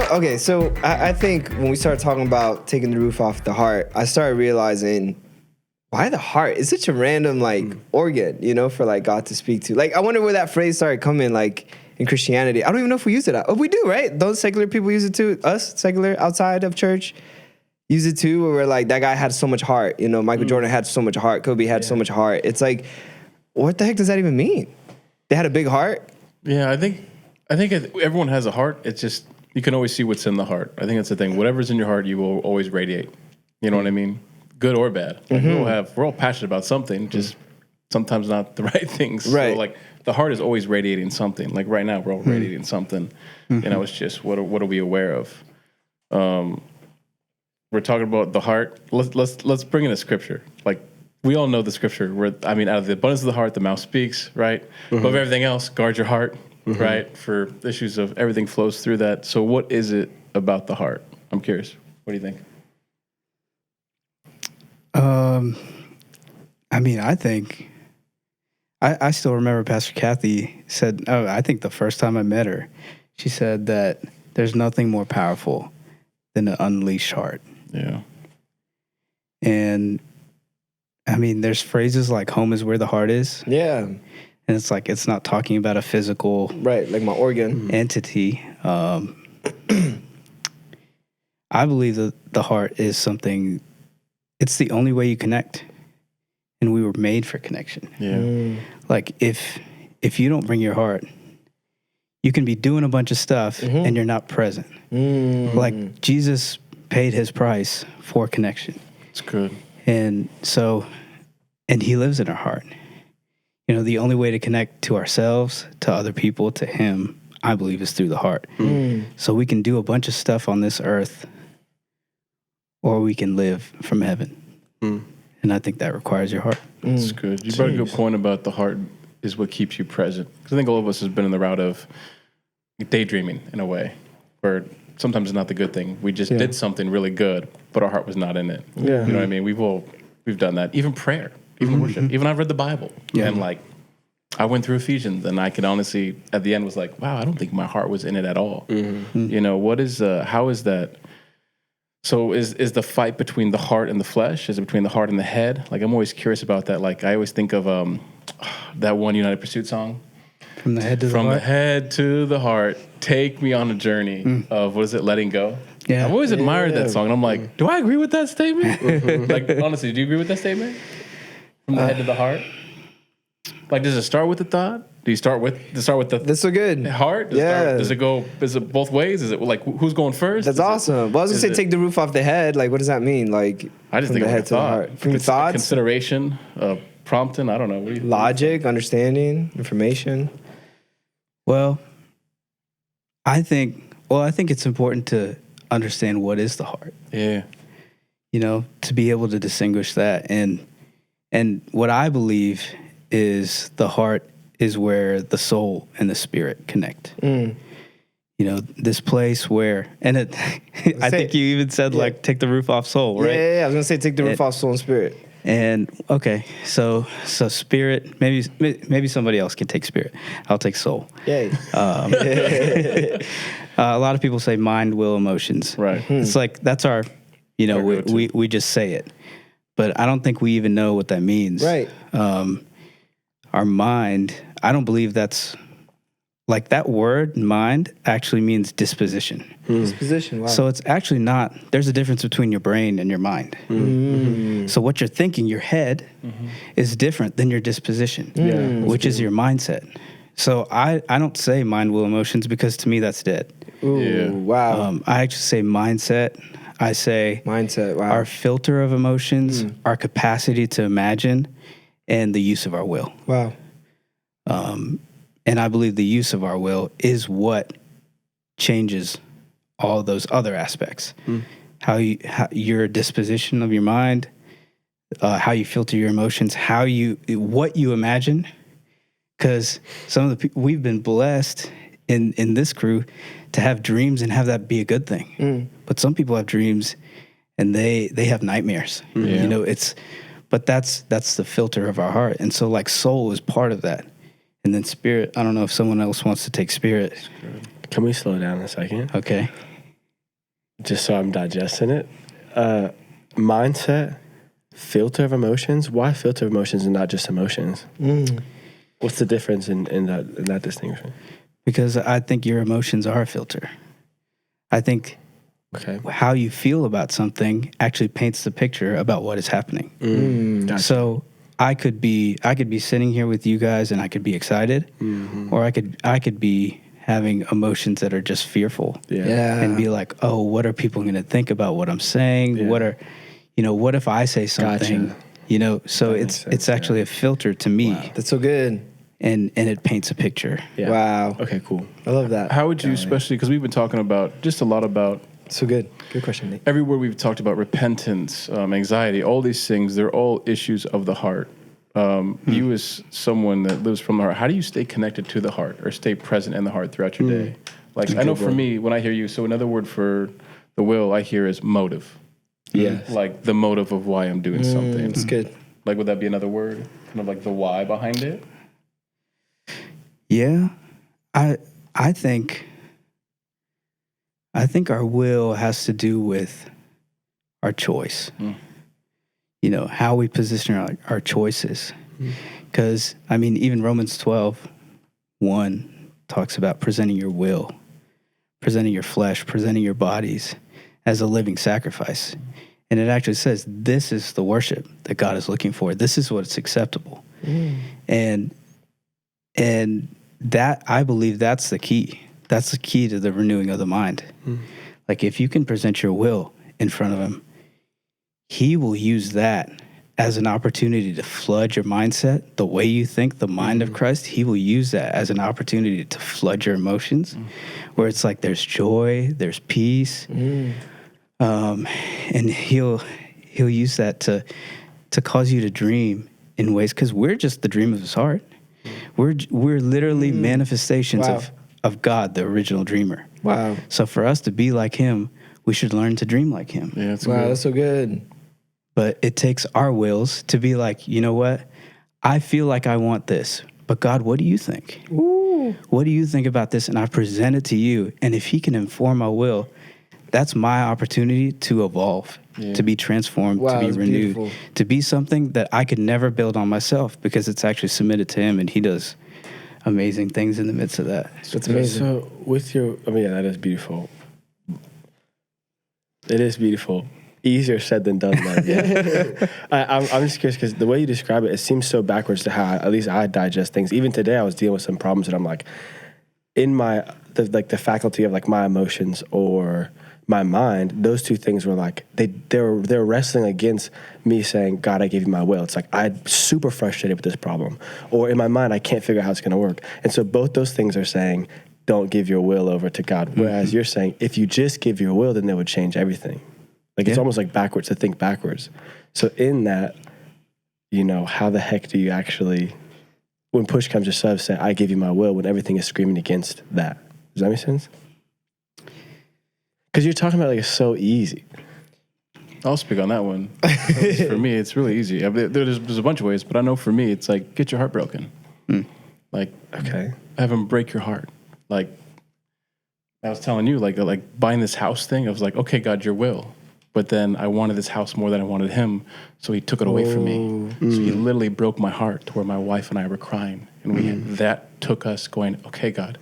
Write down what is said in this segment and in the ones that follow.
Okay, so I think when we started talking about taking the roof off the heart, I started realizing why the heart is such a random organ, for like God to speak to. Like, I wonder where that phrase started coming, like in Christianity. I don't even know if we use it. Oh, we do, right? Those secular people use it too. Us, secular, outside of church, use it too. Where we're like, that guy had so much heart. Michael Jordan had so much heart. Kobe had so much heart. It's like, what the heck does that even mean? They had a big heart? Yeah, I think everyone has a heart. It's just, you can always see what's in the heart. I think that's the thing. Whatever's in your heart, you will always radiate. You know what I mean? Good or bad. Like we're all passionate about something, just sometimes not the right things. Right. So like the heart is always radiating something. Like right now, we're all radiating something. It's just what are we aware of? We're talking about the heart. Let's bring in a scripture. Like we all know the scripture. Out of the abundance of the heart, the mouth speaks. Right. Above everything else, guard your heart. Right. For issues of everything flows through that. So what is it about the heart? I'm curious. What do you think? I think I still remember Pastor Kathy said, I think the first time I met her, she said that there's nothing more powerful than an unleashed heart. Yeah. And there's phrases like home is where the heart is. Yeah. And it's like, it's not talking about a physical right, like my organ entity. I believe that the heart is something, it's the only way you connect. And we were made for connection. Yeah. Like if you don't bring your heart, you can be doing a bunch of stuff and you're not present. Like Jesus paid his price for connection. It's good. And he lives in our heart. The only way to connect to ourselves, to other people, to him, I believe, is through the heart. So we can do a bunch of stuff on this earth, or we can live from heaven. And I think that requires your heart. That's good. You brought a good point about the heart is what keeps you present. Because I think all of us has been in the route of daydreaming in a way, where sometimes it's not the good thing. We just did something really good, but our heart was not in it. Yeah. You know what I mean? We've done that. Even prayer, even worship, even I've read the Bible. Yeah. And like, I went through Ephesians, and I could honestly, at the end, was like, wow, I don't think my heart was in it at all. How is that? So is the fight between the heart and the flesh? Is it between the heart and the head? Like, I'm always curious about that. Like, I always think of that one United Pursuit song. From the head to the heart? From the head to the heart, take me on a journey of, what is it, letting go? Yeah. I've always admired that song. And I'm like, do I agree with that statement? Like, honestly, do you agree with that statement? From the head to the heart? Like, does it start with the thought? Do you start with the That's so good. heart? Does it both ways? Is it like, who's going first? That's awesome. Well, I was going to say take the roof off the head. Like, what does that mean? Like, I just from think the of head like to the heart. From your thoughts? Consideration, prompting, I don't know. What do you think? Logic, understanding, information. Well, I think it's important to understand what is the heart. Yeah. To be able to distinguish that. And what I believe is the heart is where the soul and the spirit connect. This place where, and it, I think you even said like take the roof off soul, right? Yeah. I was gonna say take the roof off soul and spirit. And okay, so spirit. Maybe somebody else can take spirit. I'll take soul. Yay. A lot of people say mind, will, emotions. Right. It's like that's our, we just say it, but I don't think we even know what that means. Right. Our mind, I don't believe that's, like that word, mind, actually means disposition. Disposition, wow. So it's actually not, there's a difference between your brain and your mind. So what you're thinking, your head, is different than your disposition, which is your mindset. So I don't say mind, will, emotions, because to me that's dead. Ooh, wow. I actually say mindset. I say Mindset, wow. our filter of emotions, our capacity to imagine, and the use of our will. Wow. And I believe the use of our will is what changes all those other aspects. How your disposition of your mind, how you filter your emotions, what you imagine. Because some of the people, we've been blessed in this crew to have dreams and have that be a good thing. But some people have dreams and they have nightmares. But that's the filter of our heart. And so like soul is part of that. And then spirit, I don't know if someone else wants to take spirit. Can we slow down a second? Okay. just so I'm digesting it. Mindset, filter of emotions. Why filter of emotions and not just emotions? What's the difference in that distinction? Because I think your emotions are a filter. I think how you feel about something actually paints the picture about what is happening. Gotcha. So I could be sitting here with you guys and I could be excited, or I could be having emotions that are just fearful. And be like, oh, what are people going to think about what I'm saying? What if I say something? Gotcha. So it's actually a filter to me. Wow. That's so good. And it paints a picture. Yeah. Wow. Okay, cool. I love that. How would you, especially because we've been talking about just a lot about So good. Good question, Nate. everywhere we've talked about repentance, anxiety, all these things, they're all issues of the heart. You as someone that lives from the heart, how do you stay connected to the heart or stay present in the heart throughout your day? Like, I know for me, when I hear you, so another word for the will I hear is motive. Yes. Like the motive of why I'm doing something. It's good. Like, would that be another word? Kind of like the why behind it? Yeah, I think our will has to do with our choice. How we position our choices. Because even Romans 12:1 talks about presenting your will, presenting your flesh, presenting your bodies as a living sacrifice. And it actually says this is the worship that God is looking for. This is what's acceptable. And that, I believe, that's the key. That's the key to the renewing of the mind. Like, if you can present your will in front of him, he will use that as an opportunity to flood your mindset, the way you think, the mind of Christ. He will use that as an opportunity to flood your emotions, where it's like there's joy, there's peace, and he'll use that to cause you to dream in ways, because we're just the dream of his heart. We're literally manifestations of God, the original dreamer. Wow. So for us to be like him, we should learn to dream like him. Yeah, it's Wow, good. that's so good. But it takes our wills to be like, you know what? I feel like I want this. But God, what do you think? Ooh. What do you think about this? And I present it to you. And if he can inform my will, that's my opportunity to evolve, to be transformed, Wow, to be that's renewed, beautiful. to be something that I could never build on myself, because it's actually submitted to him, and he does amazing things in the midst of that. That's amazing. So with that is beautiful. It is beautiful. Easier said than done, though. I'm just curious, because the way you describe it, it seems so backwards to how at least I digest things. Even today, I was dealing with some problems, and I'm like, in the faculty of like my emotions or my mind, those two things were like they're wrestling against me saying, God, I gave you my will. It's like I'm super frustrated with this problem, or in my mind, I can't figure out how it's going to work. And so both those things are saying, don't give your will over to God. Whereas you're saying, if you just give your will, then that would change everything. Like, it's almost like backwards to think backwards. So in that, how the heck do you actually, when push comes to shove, say, I give you my will, when everything is screaming against that? Does that make sense? Because you're talking about, like, it's so easy. I'll speak on that one. For me, it's really easy. There's a bunch of ways, but I know for me, it's like, get your heart broken. Like, Okay. have him break your heart. Like, I was telling you, like buying this house thing, I was like, okay, God, your will. But then I wanted this house more than I wanted him, so he took it away from me. So he literally broke my heart to where my wife and I were crying. And that took us going, okay, God,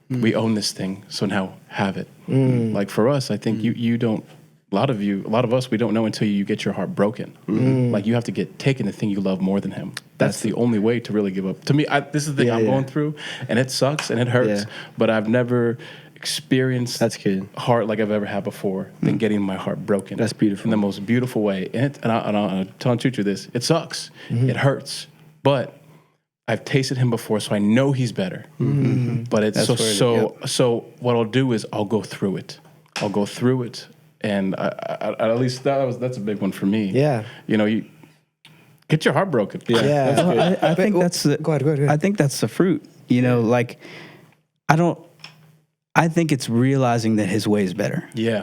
we own this thing, so now have it. Like, for us, I think you don't, a lot of us, we don't know until you get your heart broken. Like, you have to get taken the thing you love more than him. That's the only way to really give up. To me, this is the thing I'm going through, and it sucks and it hurts, but I've never experienced heart like I've ever had before than getting my heart broken. That's beautiful. In the most beautiful way. And I'll tell you this, it sucks. It hurts. But I've tasted him before, so I know he's better. But it's so what I'll do is I'll go through it. And I at least that's a big one for me. Yeah. You get your heart broken. Yeah. Well, I think that's the. Go ahead. I think that's the fruit. Like, I think it's realizing that his way is better. Yeah.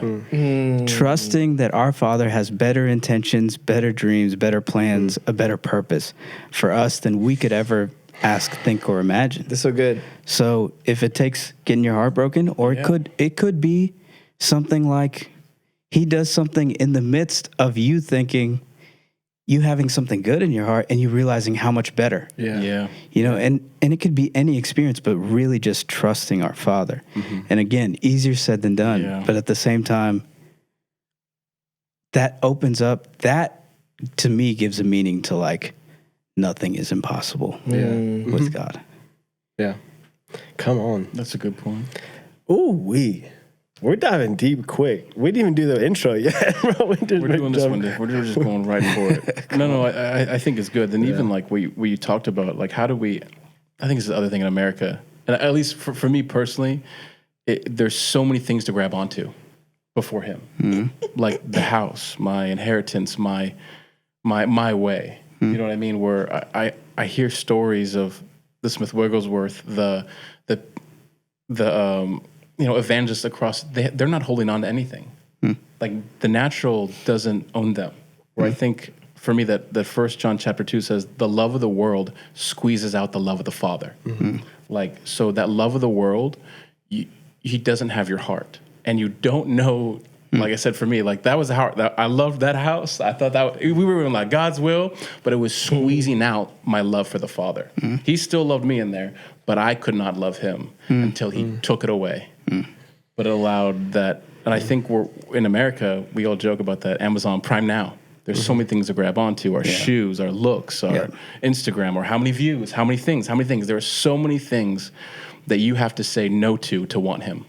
Trusting that our Father has better intentions, better dreams, better plans, a better purpose for us than we could ever ask, think, or imagine. That's so good. So if it takes getting your heart broken, or it could be something like he does something in the midst of you thinking you having something good in your heart and you realizing how much better. Yeah. You know, and it could be any experience, but really just trusting our Father. And again, easier said than done. Yeah. But at the same time, that opens up, that to me gives a meaning to like, nothing is impossible with God. Yeah. Come on. That's a good point. Ooh, we're diving deep quick. We didn't even do the intro yet, bro. We're doing this one. We're just going right for it. No, I think it's good. And even like what you talked about, like how do we? I think it's the other thing in America, and at least for me personally, there's so many things to grab onto before Him, like the house, my inheritance, my way. You know what I mean? Where I hear stories of the Smith Wigglesworth, the evangelists across, they're not holding on to anything. Like the natural doesn't own them. Where I think for me that 1 John chapter 2 says the love of the world squeezes out the love of the Father. Like, so that love of the world, he doesn't have your heart. And you don't know, like I said, for me, like that was the heart. I loved that house. I thought that we were in like God's will, but it was squeezing out my love for the Father. He still loved me in there, but I could not love him until he took it away. But it allowed that, and I think we're in America, we all joke about that Amazon Prime Now. There's so many things to grab onto, our shoes, our looks, our Instagram, or how many views, how many things. There are so many things that you have to say no to want him.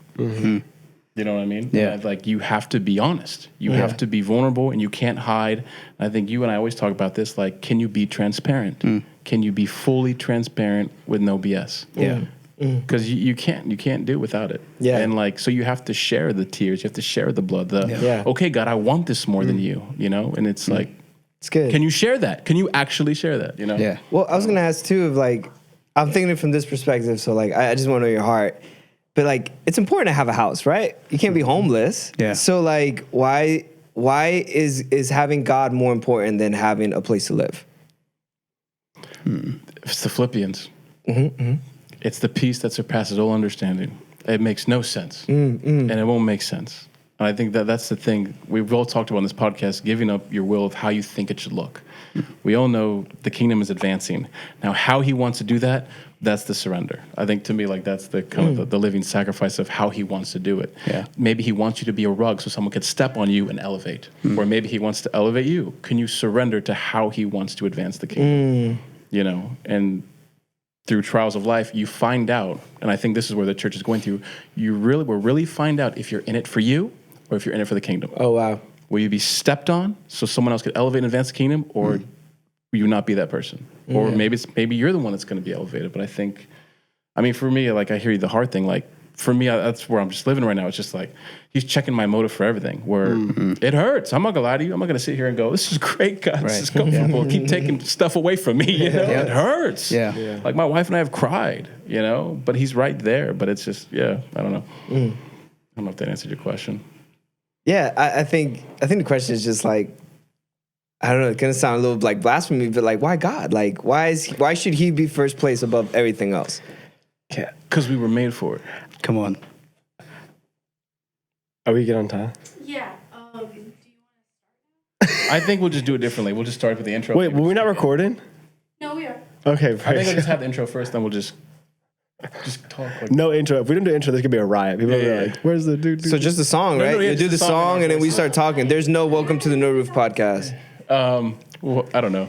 You know what I mean? Yeah. Like you have to be honest. You have to be vulnerable and you can't hide. I think you and I always talk about this, like, can you be transparent? Can you be fully transparent with no BS? Yeah. Because you can't do it without it. Yeah. And like, so you have to share the tears. You have to share the blood. Okay, God, I want this more than you, and it's like, It's good. can you share that? Can you actually share that? Yeah. Well, I was gonna ask too, of like, I'm thinking it from this perspective. So like, I just want to know your heart. But like, it's important to have a house, right? You can't be homeless. Yeah. So like, why is having God more important than having a place to live? It's the Philippians. It's the peace that surpasses all understanding. It makes no sense, and it won't make sense. And I think that's the thing we've all talked about on this podcast: giving up your will of how you think it should look. We all know the kingdom is advancing. Now, how He wants to do that, that's the surrender. I think to me, like that's the kind of the living sacrifice of how He wants to do it. Yeah. Maybe He wants you to be a rug so someone could step on you and elevate, or maybe He wants to elevate you. Can you surrender to how He wants to advance the kingdom? And through trials of life, you find out, and I think this is where the church is going through, will really find out if you're in it for you or if you're in it for the kingdom. Oh, wow. Will you be stepped on so someone else could elevate and advance the kingdom, or will you not be that person? Or maybe you're the one that's going to be elevated. But I think, for me, like I hear the hard thing, like for me, that's where I'm just living right now. It's just like, He's checking my motive for everything, where it hurts. I'm not going to lie to you. I'm not going to sit here and go, this is great, God. This is comfortable. Keep taking stuff away from me. It hurts. Yeah. Like my wife and I have cried, but He's right there. But it's just, I don't know. I don't know if that answered your question. Yeah, I think the question is just like, I don't know, it's gonna sound a little like blasphemy, but like, why God? Like, why should He be first place above everything else? Because we were made for it. Come on. Are we good on time? Yeah. Do you I think we'll just do it differently. We'll just start with the intro. Wait, were we not recording? No, we are. Okay, I think we'll right. just have the intro first, then we'll just talk. Like, No intro. If we don't do intro, there's gonna be a riot. People will be like, "Where's the dude?" So just the song, right? yeah, You do just the the song song and then we voice. start talking. There's no Welcome to the No Roof podcast. well, I don't know.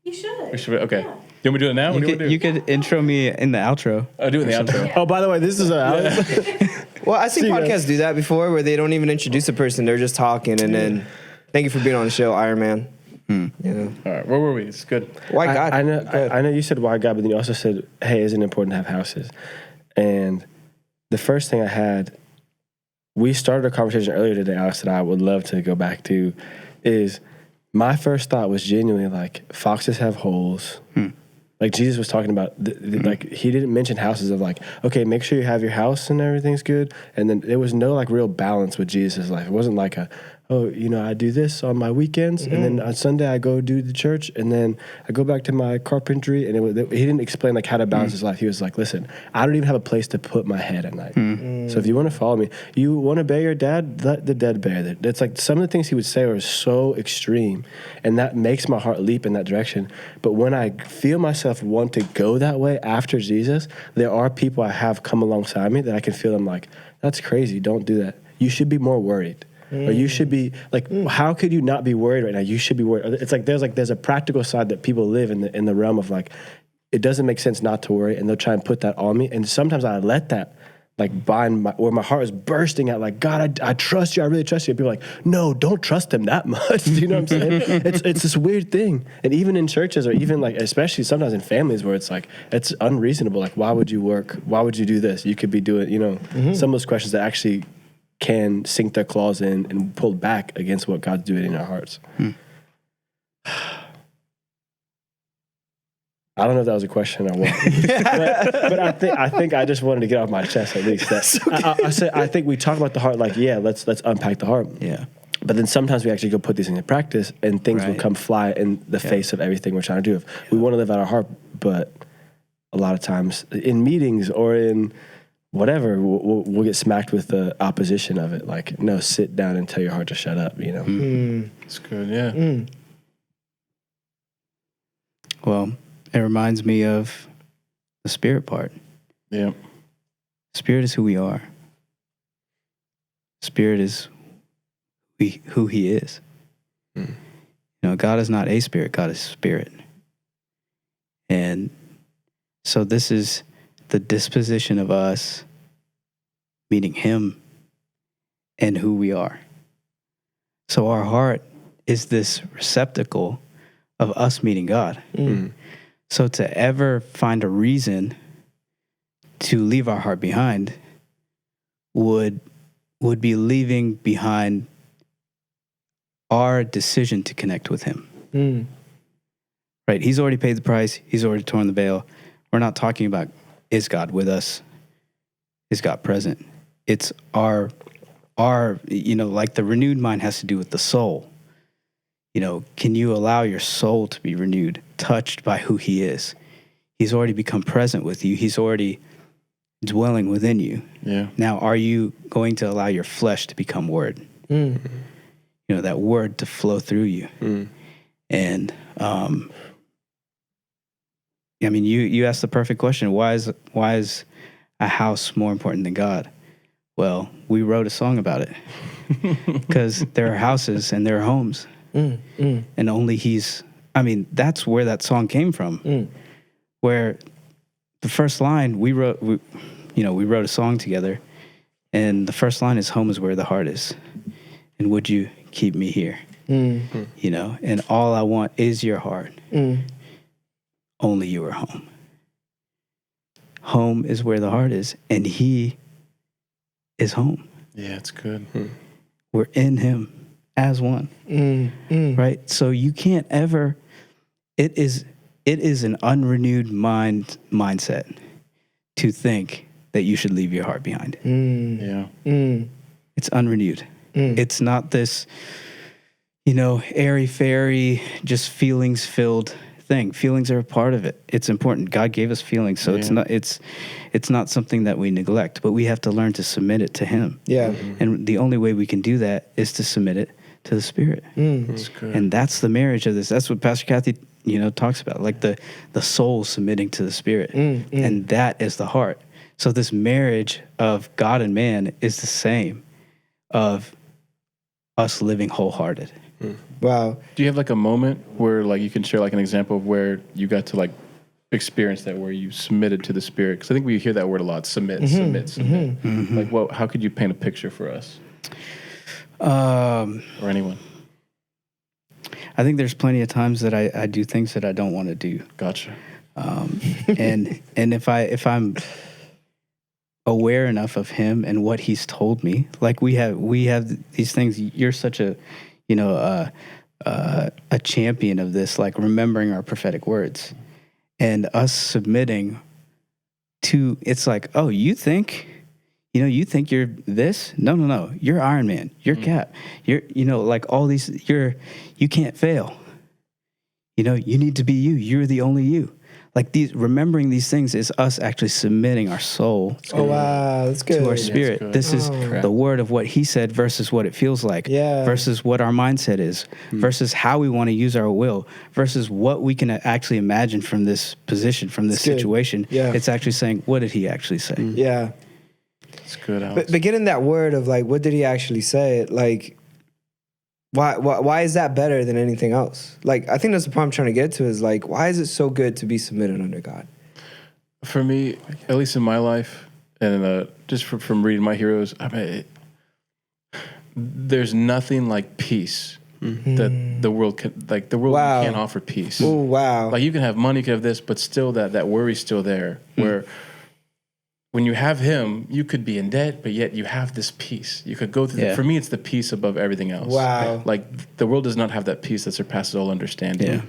You should. Okay. Yeah. You want me to do it now? What do you want to do? You could intro me in the outro. I'll do it in the outro. Yeah. Oh, by the way, this is Well, I've seen See you podcasts guys. do that before where they don't even introduce a person. They're just talking and then, thank you for being on the show, Iron Man. Yeah. All right, where were we? It's good. Why God? I know. Go ahead. I know you said why God, but then you also said, "Hey, isn't it important to have houses?" And the first thing I had, we started a conversation earlier today, Alex, that I would love to go back to, is my first thought was genuinely like, foxes have holes. Like Jesus was talking about, like He didn't mention houses of like, okay, make sure you have your house and everything's good. And then there was no like real balance with Jesus' life. It wasn't like oh, I do this on my weekends, and then on Sunday I go do the church, and then I go back to my carpentry. And he didn't explain like how to balance his life. He was like, listen, I don't even have a place to put my head at night. So if you want to follow me, you want to bury your dad, let the dead bury it. It's like some of the things he would say are so extreme, and that makes my heart leap in that direction. But when I feel myself want to go that way after Jesus, there are people I have come alongside me that I can feel them like, that's crazy, don't do that. You should be more worried. Or you should be like, how could you not be worried right now? You should be worried. It's like there's a practical side that people live in the realm of like, it doesn't make sense not to worry, and they'll try and put that on me. And sometimes I let that like bind where my heart is bursting at, like, God, I trust you, I really trust you. And people are like, no, don't trust him that much. Do you know what I'm saying? It's this weird thing. And even in churches, or even like, especially sometimes in families where it's like, it's unreasonable. Like, why would you work? Why would you do this? You could be doing, some of those questions that actually can sink their claws in and pull back against what God's doing in our hearts. I don't know if that was a question or what, but I think I just wanted to get off my chest at least. That I think we talk about the heart like, yeah, let's unpack the heart. Yeah. But then sometimes we actually go put these things in practice, and things will come fly in the face of everything we're trying to do. We want to live out our heart, but a lot of times in meetings or in whatever, we'll get smacked with the opposition of it. Like, no, sit down and tell your heart to shut up, It's good, yeah. Well, it reminds me of the spirit part. Yeah. Spirit is who we are. Spirit is who he is. God is not a spirit. God is spirit. And so this is the disposition of us meeting him and who we are. So our heart is this receptacle of us meeting God. So to ever find a reason to leave our heart behind would be leaving behind our decision to connect with him. Right? He's already paid the price. He's already torn the veil. We're not talking about, is God with us? Is God present? It's our like the renewed mind has to do with the soul. Can you allow your soul to be renewed, touched by who he is? He's already become present with you. He's already dwelling within you. Yeah. Now, are you going to allow your flesh to become word? That word to flow through you. And, you asked the perfect question. Why is a house more important than God? Well, we wrote a song about it because there are houses and there are homes. And only that's where that song came from. Where the first line we wrote a song together, and the first line is, home is where the heart is. And would you keep me here? And all I want is your heart. Only you are home. Home is where the heart is, and he is home. Yeah, it's good. We're in him as one. Right? So you can't ever, it is an unrenewed mindset to think that you should leave your heart behind. Yeah. It's unrenewed. It's not this, airy-fairy, just feelings-filled thing. Feelings are a part of it. It's important. God gave us feelings, so it's not something that we neglect, but we have to learn to submit it to him. Yeah. And the only way we can do that is to submit it to the Spirit. That's good. And that's the marriage of this. That's what Pastor Kathy, talks about, like the soul submitting to the Spirit. And that is the heart. So this marriage of God and man is the same of us living wholehearted. Wow. Do you have like a moment where like you can share like an example of where you got to like experience that, where you submitted to the Spirit? Because I think we hear that word a lot, submit. Like, how could you paint a picture for us? Or anyone? I think there's plenty of times that I do things that I don't want to do. Gotcha. And if I'm aware enough of him and what he's told me, like we have these things. You're such a champion of this, like remembering our prophetic words and us submitting to. It's like, oh, you think you know, you think you're this? No. You're Iron Man. You're Cap. You're, you know, like all these, you can't fail. You know, you need to be you. You're the only you. Like remembering these things is us actually submitting our soul Oh, wow. That's good. to our spirit. good. This is Oh. the word of what he said versus what it feels like, Yeah. versus what our mindset is, versus how we want to use our will, versus what we can actually imagine from this position, from this It's good. situation. Yeah. It's actually saying, what did he actually say? Yeah. It's good, Alex. But getting that word of like, what did he actually say? Like, why is that better than anything else? Like, I think that's the point I'm trying to get to is like, why is it so good to be submitted under God? For me, at least in my life, and just from reading my heroes, I mean, there's nothing like peace that the world can, like the world Wow. can't offer peace. Oh, wow. Like you can have money, you can have this, but still that worry's still there. Where when you have him, you could be in debt, but yet you have this peace. You could go through. Yeah. For me, it's the peace above everything else. Wow. Like the world does not have that peace that surpasses all understanding. Yeah.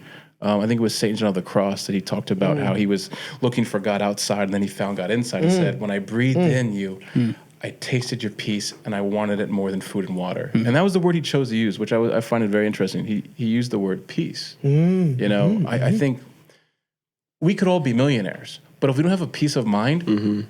I think it was Saint John of the Cross that he talked about how he was looking for God outside, and then he found God inside. He said, "When I breathed in you, I tasted your peace, and I wanted it more than food and water." And that was the word he chose to use, which I find it very interesting. He used the word peace. You know, I think we could all be millionaires, but if we don't have a peace of mind,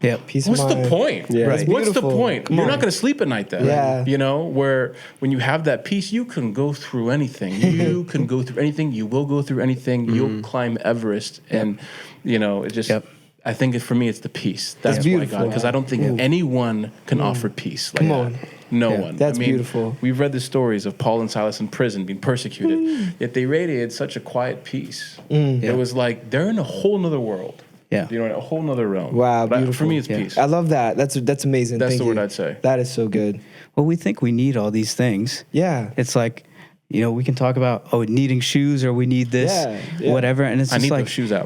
Yeah. Peace of what's the mind. point? Yeah. That's What's the beautiful. point? Come You're on. not going to sleep at night then. Yeah. You know, where when you have that peace, you can go through anything. You can go through anything. You will go through anything. You'll climb Everest. And, you know, it just, Yep. I think for me, it's the peace. That's why beautiful. God, because I don't think anyone can offer peace like Come that. on. No Yeah. one. That's I mean, beautiful. We've read the stories of Paul and Silas in prison being persecuted, yet they radiated such a quiet peace. It was like they're in a whole nother world. Yeah. You know, in a whole nother realm. Wow, But beautiful. for me, it's Yeah. peace. I love that. That's amazing. That's Thank the you. word I'd say. That is so good. Well, we think we need all these things. Yeah. It's like, you know, we can talk about needing shoes or we need this, Yeah. whatever, and it's I just need like those shoes, there-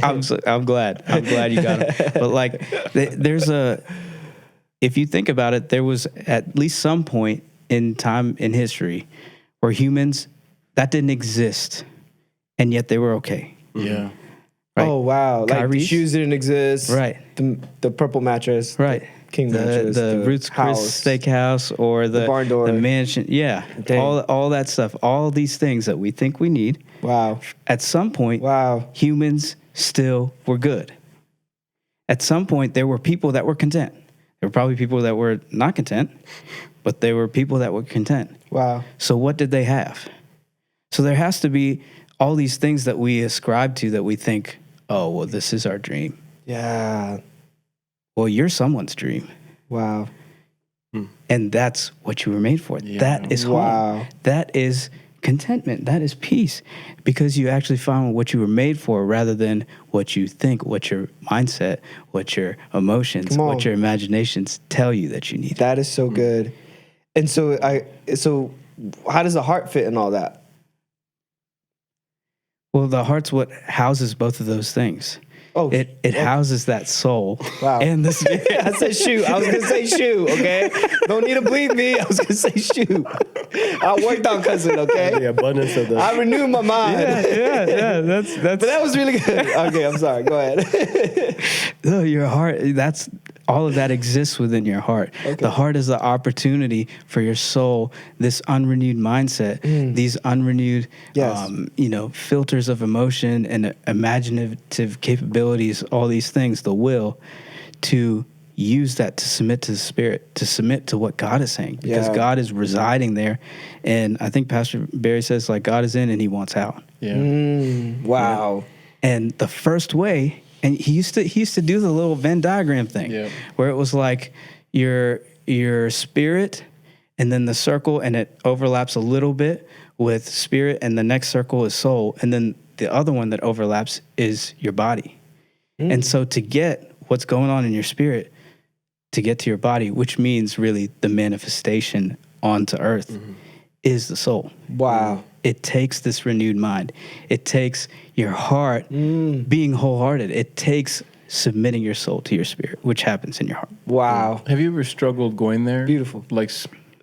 Alex. I'm glad you got them. But like, there's if you think about it, there was at least some point in time in history where humans that didn't exist, and yet they were okay. Yeah. Right. Oh, wow. Like the Kyrie's? shoes didn't exist. Right. The purple mattress. Right. King the mattress. the Roots Chris house. Steakhouse or the barn door. the mansion. Yeah. Dang. All that stuff. All these things that we think we need. Wow. At some point, Wow. humans still were good. At some point, there were people that were content. There were probably people that were not content, but there were people that were content. Wow. So what did they have? So there has to be all these things that we ascribe to that we think, oh, well, this is our dream. Yeah. Well, you're someone's dream. Wow. And that's what you were made for. Yeah. That is Wow. home. That is contentment. That is peace. Because you actually found what you were made for rather than what you think, what your mindset, what your emotions, Come on. what your imaginations tell you that you need. That is so good. And so how does the heart fit in all that? Well, the heart's what houses both of those things. Oh, It houses that soul. Wow. And the spirit. I said shoe. I was gonna say shoe. Okay, don't need to bleed me. I was gonna say shoe. I worked on cousin. Okay, The abundance of the. I renewed my mind. yeah. That's But that was really good. Okay, I'm sorry. Go ahead. no, your heart. That's all of that exists within your heart. The heart is the opportunity for your soul, this unrenewed mindset, these unrenewed, Yes. filters of emotion and imaginative capabilities. All these things, the will, to use that to submit to the Spirit, to submit to what God is saying, because Yeah. God is residing there, and I think Pastor Barry says like God is in and He wants out. Yeah. Wow. And the first way, and he used to do the little Venn diagram thing, Yeah. where it was like your spirit, and then the circle, and it overlaps a little bit with spirit, and the next circle is soul, and then the other one that overlaps is your body. And so to get what's going on in your spirit, to get to your body, which means really the manifestation onto earth, is the soul. Wow. It takes this renewed mind. It takes your heart being wholehearted. It takes submitting your soul to your spirit, which happens in your heart. Wow. Have you ever struggled going there? Beautiful. Like,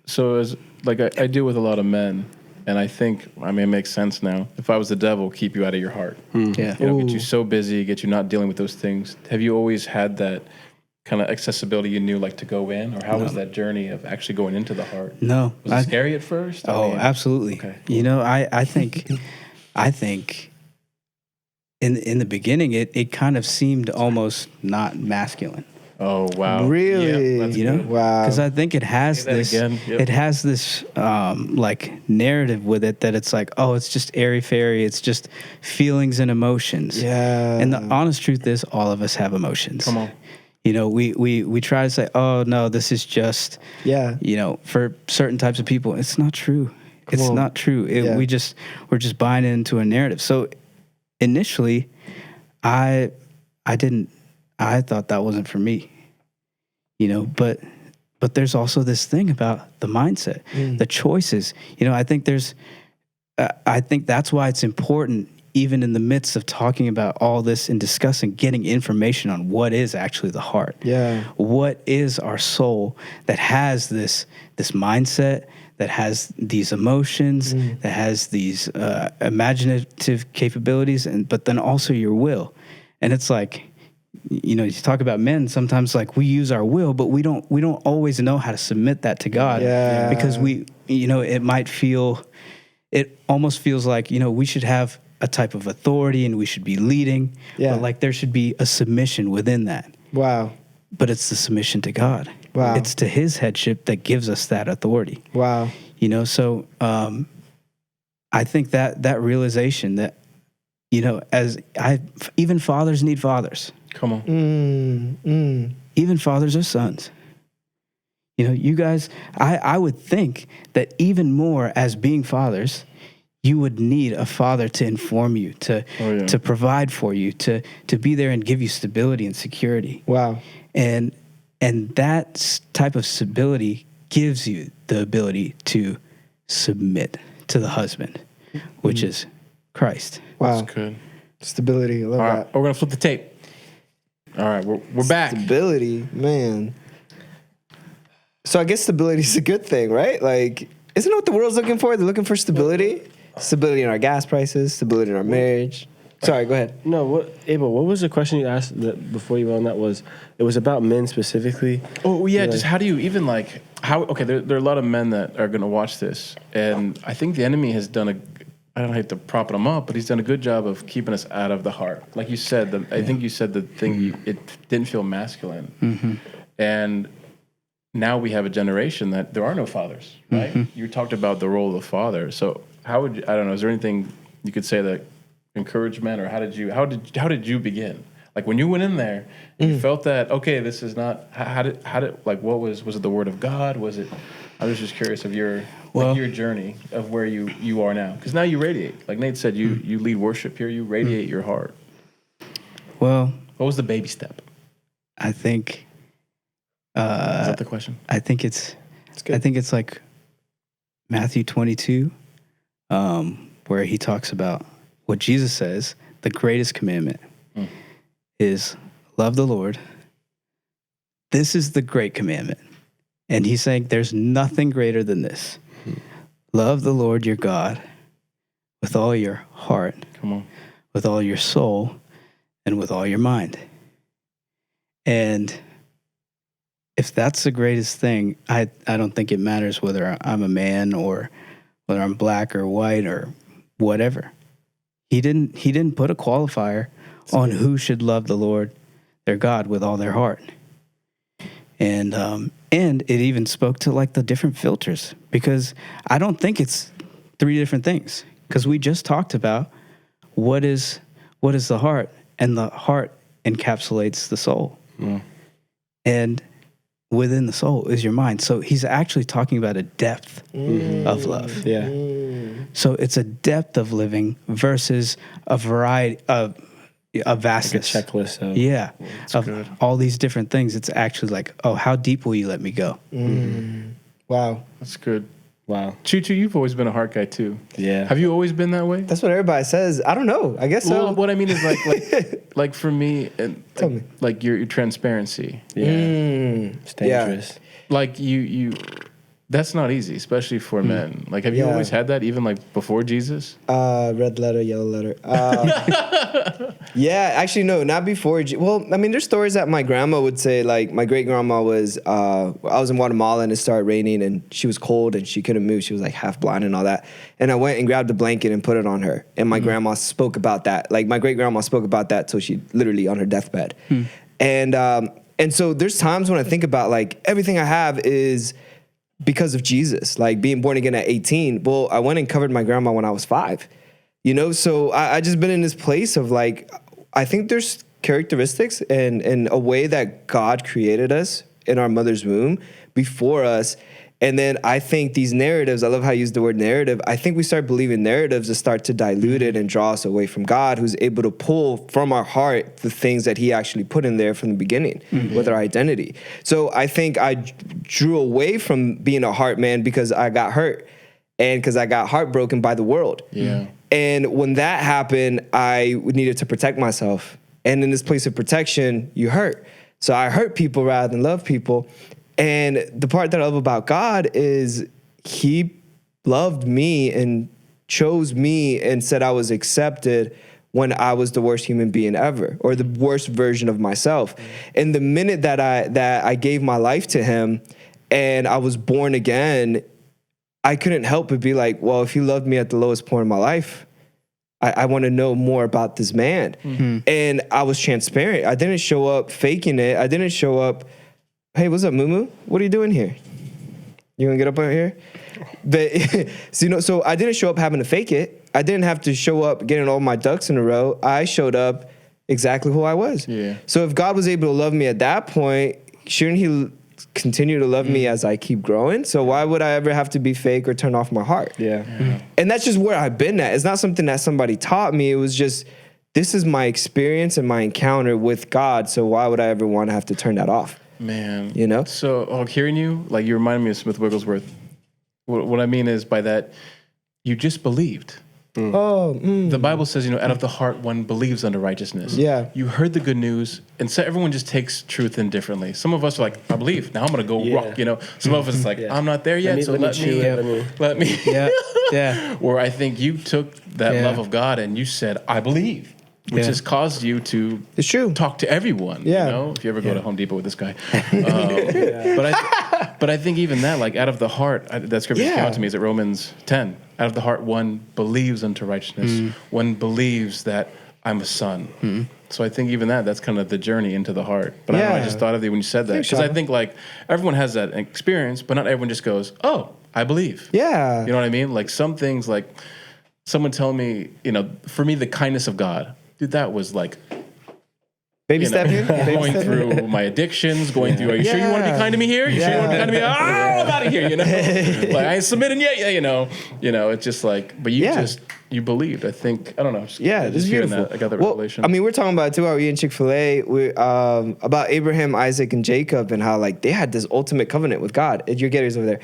so as like I deal with a lot of men, and I think it makes sense now. If I was the devil, keep you out of your heart. Yeah. Get you so busy, get you not dealing with those things. Have you always had that kind of accessibility you knew, like to go in, or how was that journey of actually going into the heart? No. Was it scary at first? I mean, Absolutely. Okay. You know, I think in the beginning it kind of seemed almost not masculine. Oh wow! Really? Yeah, that's You know, good. Wow. because I think it has Say that this. again. Yep. It has this like narrative with it that it's like, oh, it's just airy fairy. It's just feelings and emotions. Yeah. And the honest truth is, all of us have emotions. Come on. You know, we try to say, oh no, this is just, Yeah. you know, for certain types of people. It's not true. It's on. not true. Yeah. We're just buying into a narrative. So initially, I thought that wasn't for me, you know, but there's also this thing about the mindset, the choices. You know, I think that's why it's important, even in the midst of talking about all this and discussing, getting information on what is actually the heart. Yeah. What is our soul that has this mindset, that has these emotions, that has these imaginative capabilities, but then also your will. And it's like, you know, you talk about men, sometimes like we use our will, but we don't always know how to submit that to God. Yeah. Because it almost feels like, you know, we should have a type of authority and we should be leading, Yeah. but like there should be a submission within that. Wow. But it's the submission to God. Wow. It's to his headship that gives us that authority. Wow. You know, so I think that realization that, you know, even fathers need fathers. Come on. Even fathers are sons. You know, you guys, I would think that even more as being fathers, you would need a father to inform you, to provide for you, to be there and give you stability and security. Wow. And that type of stability gives you the ability to submit to the husband, which is Christ. Wow. That's good. Stability. I love All that. right, we're gonna flip the tape. All right, we're back. Stability, man. So I guess stability is a good thing, right? Like, isn't it what the world's looking for? They're looking for stability. Stability in our gas prices, stability in our marriage. Sorry, go ahead. No, Abel, what was the question you asked before you went on that? It was about men specifically? Oh yeah, Like- just how do you even like how? Okay, there are a lot of men that are gonna watch this, and I think the enemy has done I don't hate to prop him up, but he's done a good job of keeping us out of the heart. Like you said, I think you said the thing, it didn't feel masculine. And now we have a generation that there are no fathers, right? You talked about the role of the father. So how would you, I don't know, is there anything you could say that encouraged men, or how did you begin? Like when you went in there, you felt that, okay, this is not, how did, like, what was it the word of God? Was it, I was just curious of your journey of where you are now. Because now you radiate. Like Nate said, you lead worship here, you radiate your heart. Well, What was the baby step? I think, Is that the question? I think it's like Matthew 22, where he talks about what Jesus says, the greatest commandment is love the Lord. This is the great commandment. And he's saying there's nothing greater than this. Love the Lord your God with all your heart, Come on. with all your soul, and with all your mind. And if that's the greatest thing, I don't think it matters whether I'm a man or whether I'm black or white or whatever. He didn't put a qualifier on who should love the Lord their God with all their heart. And it even spoke to like the different filters, because I don't think it's three different things, because we just talked about what is the heart, and the heart encapsulates the soul. And within the soul is your mind. So he's actually talking about a depth of love. Yeah. So it's a depth of living versus a variety of a vastness. Like a checklist of of good. all these different things. It's actually like, oh, how deep will you let me go? Wow. That's good. wow. Choo, you've always been a heart guy too. Yeah. Have you always been that way? That's what everybody says. I don't know. I guess so. Well, what I mean is like for me, and Tell me. like your transparency. Yeah. It's dangerous. Like you That's not easy, especially for men. Like, have you Yeah. always had that, even like before Jesus? Red letter, yellow letter. Yeah, actually, no, not before. Well, I mean, there's stories that my grandma would say, like, my great grandma was, I was in Guatemala and it started raining and she was cold and she couldn't move. She was like half blind and all that. And I went and grabbed a blanket and put it on her. And my grandma spoke about that. Like, my great grandma spoke about that till she literally on her deathbed. And so there's times when I think about, like, everything I have is because of Jesus, like being born again at 18. Well, I went and covered my grandma when I was 5, you know? So I just been in this place of, like, I think there's characteristics and a way that God created us in our mother's womb before us. And then I think these narratives, I love how you use the word narrative. I think we start believing narratives that start to dilute it and draw us away from God, who's able to pull from our heart the things that he actually put in there from the beginning with our identity. So I think I drew away from being a heart man because I got hurt and because I got heartbroken by the world. Yeah. And when that happened, I needed to protect myself. And in this place of protection, you hurt. So I hurt people rather than love people. And the part that I love about God is he loved me and chose me and said I was accepted when I was the worst human being ever, or the worst version of myself. And the minute that I gave my life to him and I was born again, I couldn't help but be like, well, if he loved me at the lowest point of my life, I want to know more about this man. And I was transparent. I didn't show up faking it. I didn't show up, hey, what's up, Moo? What are you doing here? You gonna get up out here? But so I didn't show up having to fake it. I didn't have to show up getting all my ducks in a row. I showed up exactly who I was. Yeah. So if God was able to love me at that point, shouldn't he continue to love me as I keep growing? So why would I ever have to be fake or turn off my heart? Yeah. And that's just where I've been at. It's not something that somebody taught me. It was just, this is my experience and my encounter with God. So why would I ever want to have to turn that off? Man. You know? So hearing you, like, you remind me of Smith Wigglesworth. What I mean is by that, you just believed. The Bible says, out of the heart one believes unto righteousness. Yeah. You heard the good news, and so everyone just takes truth in differently. Some of us are like, I believe. Now I'm going to go rock, Some of us is like, I'm not there yet, let me. Yeah. Where I think you took that love of God and you said, I believe. Which has caused you to It's true. talk to everyone. Yeah. If you ever go to Home Depot with this guy. But I think even that, like, out of the heart, that scripture came out to me is at Romans 10. Out of the heart, one believes unto righteousness. One believes that I'm a son. So I think even that's kind of the journey into the heart. But I don't know, I just thought of you when you said that. Because I think, like, everyone has that experience, but not everyone just goes, oh, I believe. Yeah. You know what I mean? Like, some things, like, someone tell me, for me, the kindness of God. Dude, that was like Baby stepping. Going through my addictions, going through, are you sure you want to be kind to me here? You sure you want to be kind to me? I'm out of here, Like, I ain't submitting yet, it's just like, but you believed. I think, I don't know. This is beautiful. That, I got the revelation. I mean, we're talking about it too while we eating Chick-fil-A. About Abraham, Isaac, and Jacob and how, like, they had this ultimate covenant with God. Your Gator's over there.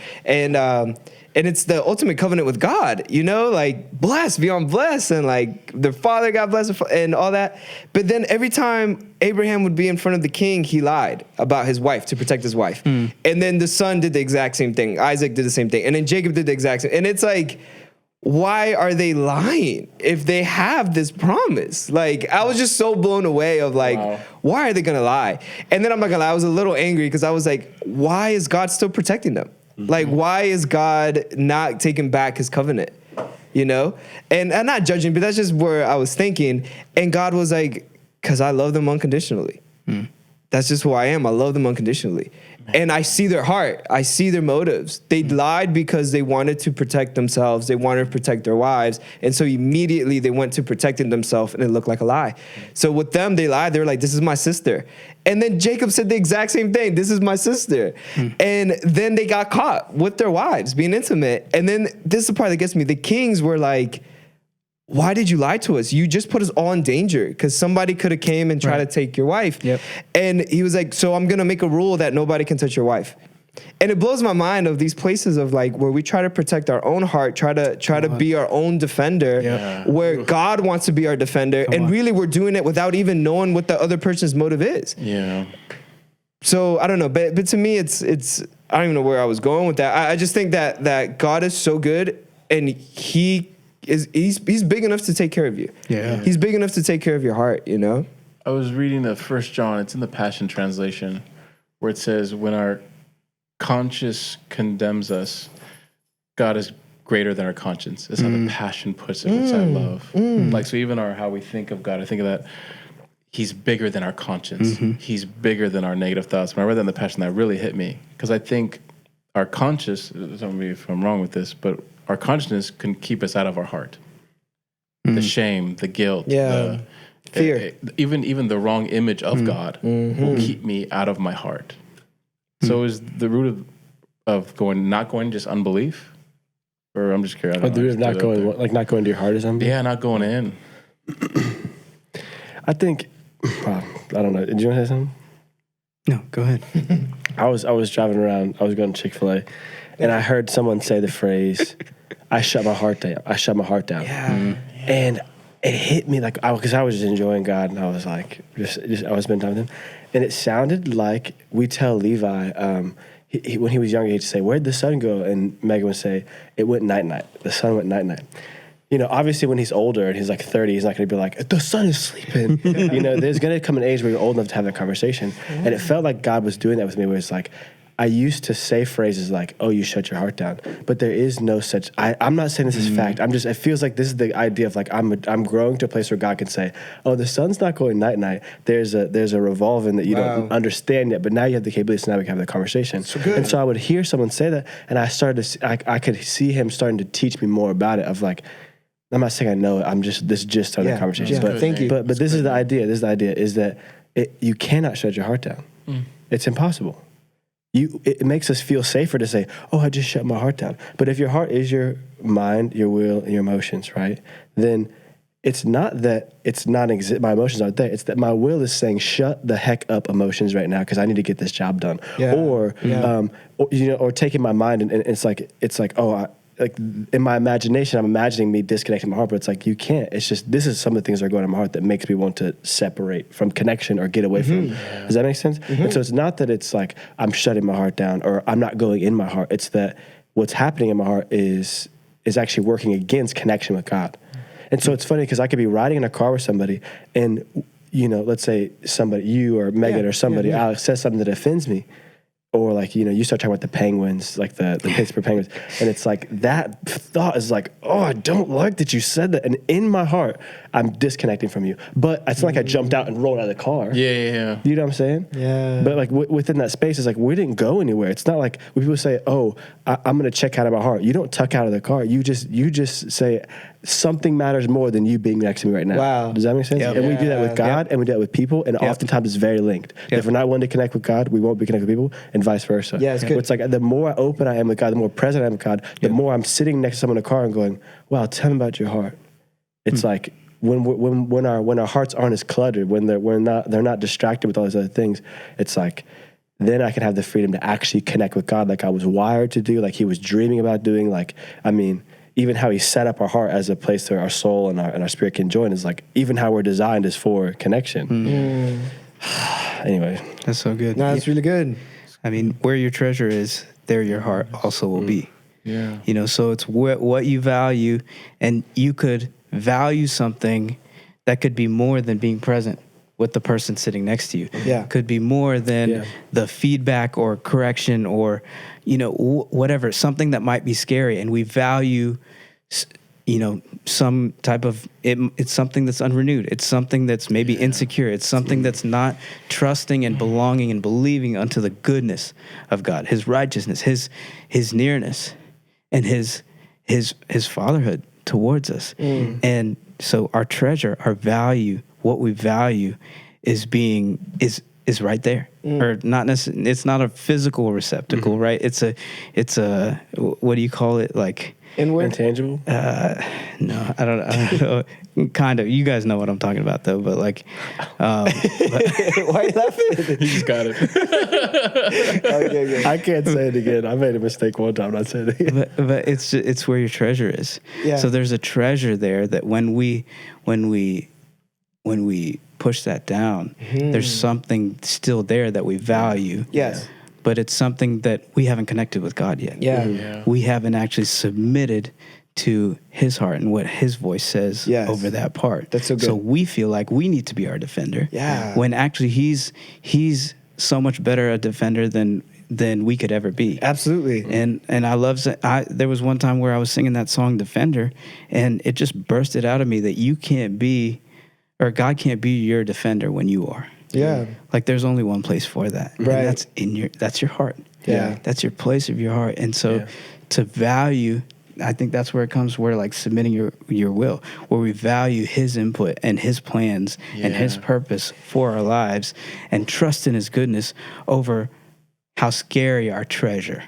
And it's the ultimate covenant with God, like, blessed beyond blessed, and, like, their father got blessed and all that. But then every time Abraham would be in front of the king, he lied about his wife to protect his wife. And then the son did the exact same thing. Isaac did the same thing. And then Jacob did the exact same. And it's like, why are they lying if they have this promise? Like, I was just so blown away of, like, why are they going to lie? And then I'm not going to lie, I was a little angry because I was like, why is God still protecting them? Like, why is God not taking back his covenant? And I'm not judging, but that's just where I was thinking. And God was like, because I love them unconditionally. That's just who I am. I love them unconditionally. And I see their heart. I see their motives. They lied because they wanted to protect themselves. They wanted to protect their wives. And so immediately they went to protecting themselves, and it looked like a lie. So with them, they lied. They were like, this is my sister. And then Jacob said the exact same thing. This is my sister. And then they got caught with their wives being intimate. And then this is the part that gets me. The kings were like, why did you lie to us? You just put us all in danger because somebody could have came and tried to take your wife. Yep. And he was like, so I'm going to make a rule that nobody can touch your wife. And it blows my mind of these places of, like, where we try to protect our own heart, try to be our own defender, where God wants to be our defender. Really we're doing it without even knowing what the other person's motive is. Yeah. So I don't know, but to me, it's I don't even know where I was going with that. I just think that God is so good, and he's big enough to take care of you. Yeah. He's big enough to take care of your heart, you know? I was reading the 1 John, it's in the Passion Translation, where it says, when our conscience condemns us, God is greater than our conscience. That's how the Passion puts it, which I love. Like, so even how we think of God, I think of that, he's bigger than our conscience. He's bigger than our negative thoughts. When I read that in the Passion, that really hit me. Because I think our conscience, tell me if I'm wrong with this, but our consciousness can keep us out of our heart. The shame, the guilt, the fear. Even the wrong image of God will keep me out of my heart. So is the root of not going just unbelief? Or I'm just curious. The root of not going to your heart is unbelief? Yeah, not going in. I think, I don't know. Did you want to say something? No, go ahead. I was driving around. I was going to Chick-fil-A, and I heard someone say the phrase, "I shut my heart down. I shut my heart down." Yeah. And it hit me like because I was just enjoying God, and I was like, just I was spending time with Him, and it sounded like we tell Levi when he was younger, he'd say, "Where'd the sun go?" And Megan would say, "It went night night. The sun went night night." You know, obviously when he's older and he's like 30, he's not going to be like, "The sun is sleeping." You know, there's going to come an age where you're old enough to have that conversation. And it felt like God was doing that with me, where it's like, I used to say phrases like, "Oh, you shut your heart down," but there is no such. I'm not saying this is fact. It feels like this is the idea of like I'm growing to a place where God can say, "Oh, the sun's not going night night. There's a revolving that you don't understand yet, but now you have the capability. So now we can have the conversation." And so I would hear someone say that, and I started to. I could see Him starting to teach me more about it. Of like, I'm not saying I know it. This is just starting the conversation. But thank you. But this is the idea. This is the idea is that you cannot shut your heart down. It's impossible. It makes us feel safer to say, "Oh, I just shut my heart down." But if your heart is your mind, your will, and your emotions, right? Then it's not that it's not exist. My emotions aren't there. It's that my will is saying, "Shut the heck up, emotions, right now, because I need to get this job done." Or taking my mind and it's like, "Oh, like in my imagination, I'm imagining me disconnecting my heart," but it's like, you can't. It's just, this is some of the things that are going on in my heart that makes me want to separate from connection or get away from. Does that make sense? And so it's not that it's like I'm shutting my heart down or I'm not going in my heart. It's that what's happening in my heart is actually working against connection with God. And so it's funny because I could be riding in a car with somebody and, you know, let's say somebody, you or Megan or somebody, Alex, says something that offends me. Or like, you know, you start talking about the Penguins, like the Pittsburgh Penguins, and it's like that thought is like, "Oh, I don't like that you said that," and in my heart, I'm disconnecting from you. But it's not like I jumped out and rolled out of the car. Yeah. You know what I'm saying? Yeah. But like within that space, it's like we didn't go anywhere. It's not like when people say, "Oh, I'm going to check out of my heart." You don't tuck out of the car. You just say, "Something matters more than you being next to me right now." Wow. Does that make sense? Yep. And we do that with God, and we do that with people, and oftentimes it's very linked. If we're not willing to connect with God, we won't be connected with people, and vice versa. Yeah, it's good. It's like the more open I am with God, the more present I am with God, the more I'm sitting next to someone in a car and going, "Wow, tell me about your heart." It's like when our hearts aren't as cluttered, when they're not distracted with all these other things, it's like then I can have the freedom to actually connect with God like I was wired to do, like He was dreaming about doing. Like, I mean, even how He set up our heart as a place where our soul and our spirit can join is like, even how we're designed is for connection. Anyway. That's so good. No, it's really good. I mean, where your treasure is, there your heart also will be. Yeah. You know, so it's what you value, and you could value something that could be more than being present with the person sitting next to you. Yeah. Could be more than the feedback or correction or, you know, whatever, something that might be scary. And we value, you know, some type of, it's something that's unrenewed. It's something that's maybe insecure. It's something that's not trusting and belonging and believing unto the goodness of God, His righteousness, His nearness, and His fatherhood towards us. And so our treasure, our value, what we value is right there. Or not necessarily, it's not a physical receptacle, right? It's a what do you call it? Like Inward? Intangible? No, I don't know. Kind of. You guys know what I'm talking about, though. But like, Why are you laughing? He just got it. Okay. I can't say it again. I made a mistake one time. Not saying it again. but it's where your treasure is. Yeah. So there's a treasure there that when we push that down, there's something still there that we value. Yes. But it's something that we haven't connected with God yet. Yeah. We haven't actually submitted to his heart and what his voice says Yes. over that part. That's so good. So we feel like we need to be our defender. Yeah. When actually he's so much better a defender than we could ever be. Absolutely. And I love there was one time where I was singing that song Defender, and it just bursted out of me that you can't be, or God can't be your defender when you are. Yeah. Like there's only one place for that. Right. And that's your heart. Yeah. That's your place of your heart. And so to value, I think that's where it comes, where like submitting your will, where we value his input and his plans and his purpose for our lives, and trust in his goodness over how scary our treasure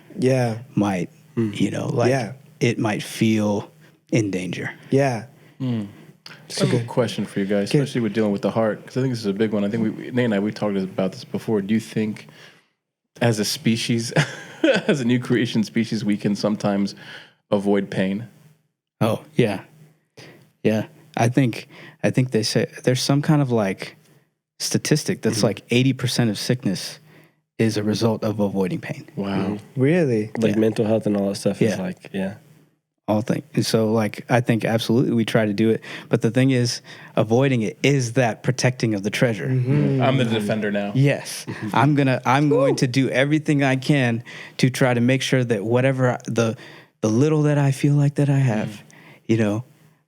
might, it might feel in danger. Yeah. So good question for you guys, especially with dealing with the heart, because I think this is a big one. I think Nate and I, we talked about this before. Do you think, as a species, as a new creation species, we can sometimes avoid pain? Oh yeah. I think they say there's some kind of like statistic that's like 80% of sickness is a result of avoiding pain. Wow. Really? Like mental health and all that stuff is like, All things. And so like, I think absolutely we try to do it. But the thing is, avoiding it is that protecting of the treasure. I'm the defender now. Yes. I'm going to do everything I can to try to make sure that whatever the little that I feel like that I have,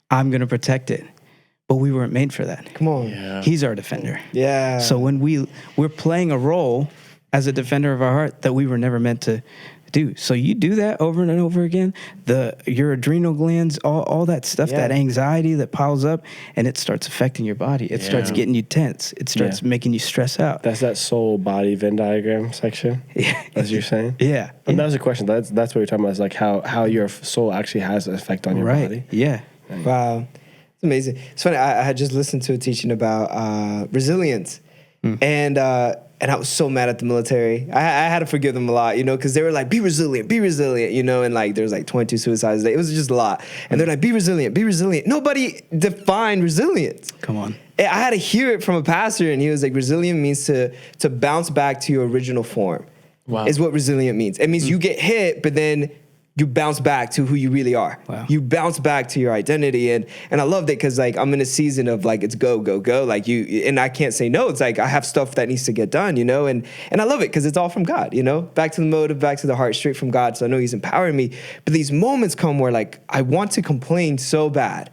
I'm going to protect it. But we weren't made for that. Come on. Yeah. He's our defender. Yeah. So when we're playing a role as a defender of our heart that we were never meant to do. So you do that over and over again, your adrenal glands, all that stuff, that anxiety that piles up, and it starts affecting your body. It starts getting you tense. It starts making you stress out. That's that soul body Venn diagram section, as you're saying. Yeah. And that was a question. That's what you're talking about, is like how your soul actually has an effect on your body. Yeah. Wow. It's amazing. It's funny. I had just listened to a teaching about resilience, and I was so mad at the military. I had to forgive them a lot, because they were like, be resilient, and like there's like 22 suicides a day. It was just a lot. And they're like, be resilient. Nobody defined resilience. Come on. I had to hear it from a pastor, and he was like, resilient means to bounce back to your original form. Wow. Is what resilient means. It means you get hit, but then you bounce back to who you really are. Wow. You bounce back to your identity. And I loved it because like I'm in a season of like it's go. Like and I can't say no. It's like I have stuff that needs to get done, and I love it because it's all from God, back to the motive, back to the heart, straight from God. So I know he's empowering me. But these moments come where like I want to complain so bad,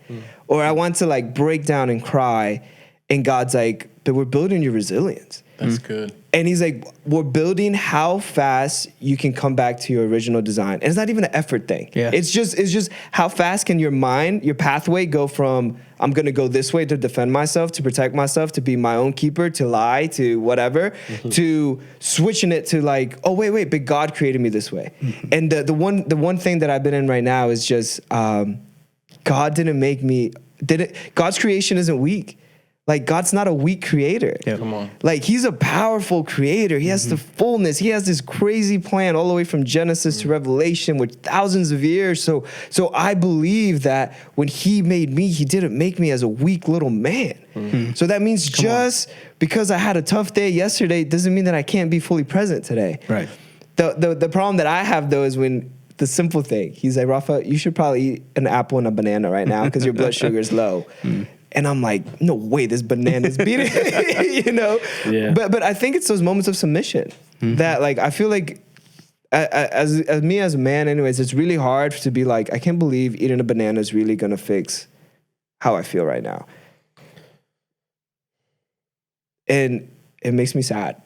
or I want to like break down and cry. And God's like, but we're building your resilience. That's good. And he's like, we're building how fast you can come back to your original design. And it's not even an effort thing. Yeah. It's just how fast can your mind, your pathway go from I'm going to go this way to defend myself, to protect myself, to be my own keeper, to lie, to whatever, to switching it to like, oh, wait, but God created me this way. And the one thing that I've been in right now is just God didn't make me, God's creation isn't weak. Like, God's not a weak creator. Yeah. Come on. Like, he's a powerful creator. He has the fullness. He has this crazy plan all the way from Genesis to Revelation with thousands of years. So I believe that when he made me, he didn't make me as a weak little man. So that means because I had a tough day yesterday doesn't mean that I can't be fully present today. Right. The problem that I have, though, is when the simple thing, he's like, Rafa, you should probably eat an apple and a banana right now because your blood sugar is low. And I'm like, no way, this banana's beating, Yeah. But I think it's those moments of submission that, like, I feel like as me as a man, anyways, it's really hard to be like, I can't believe eating a banana is really gonna fix how I feel right now, and it makes me sad,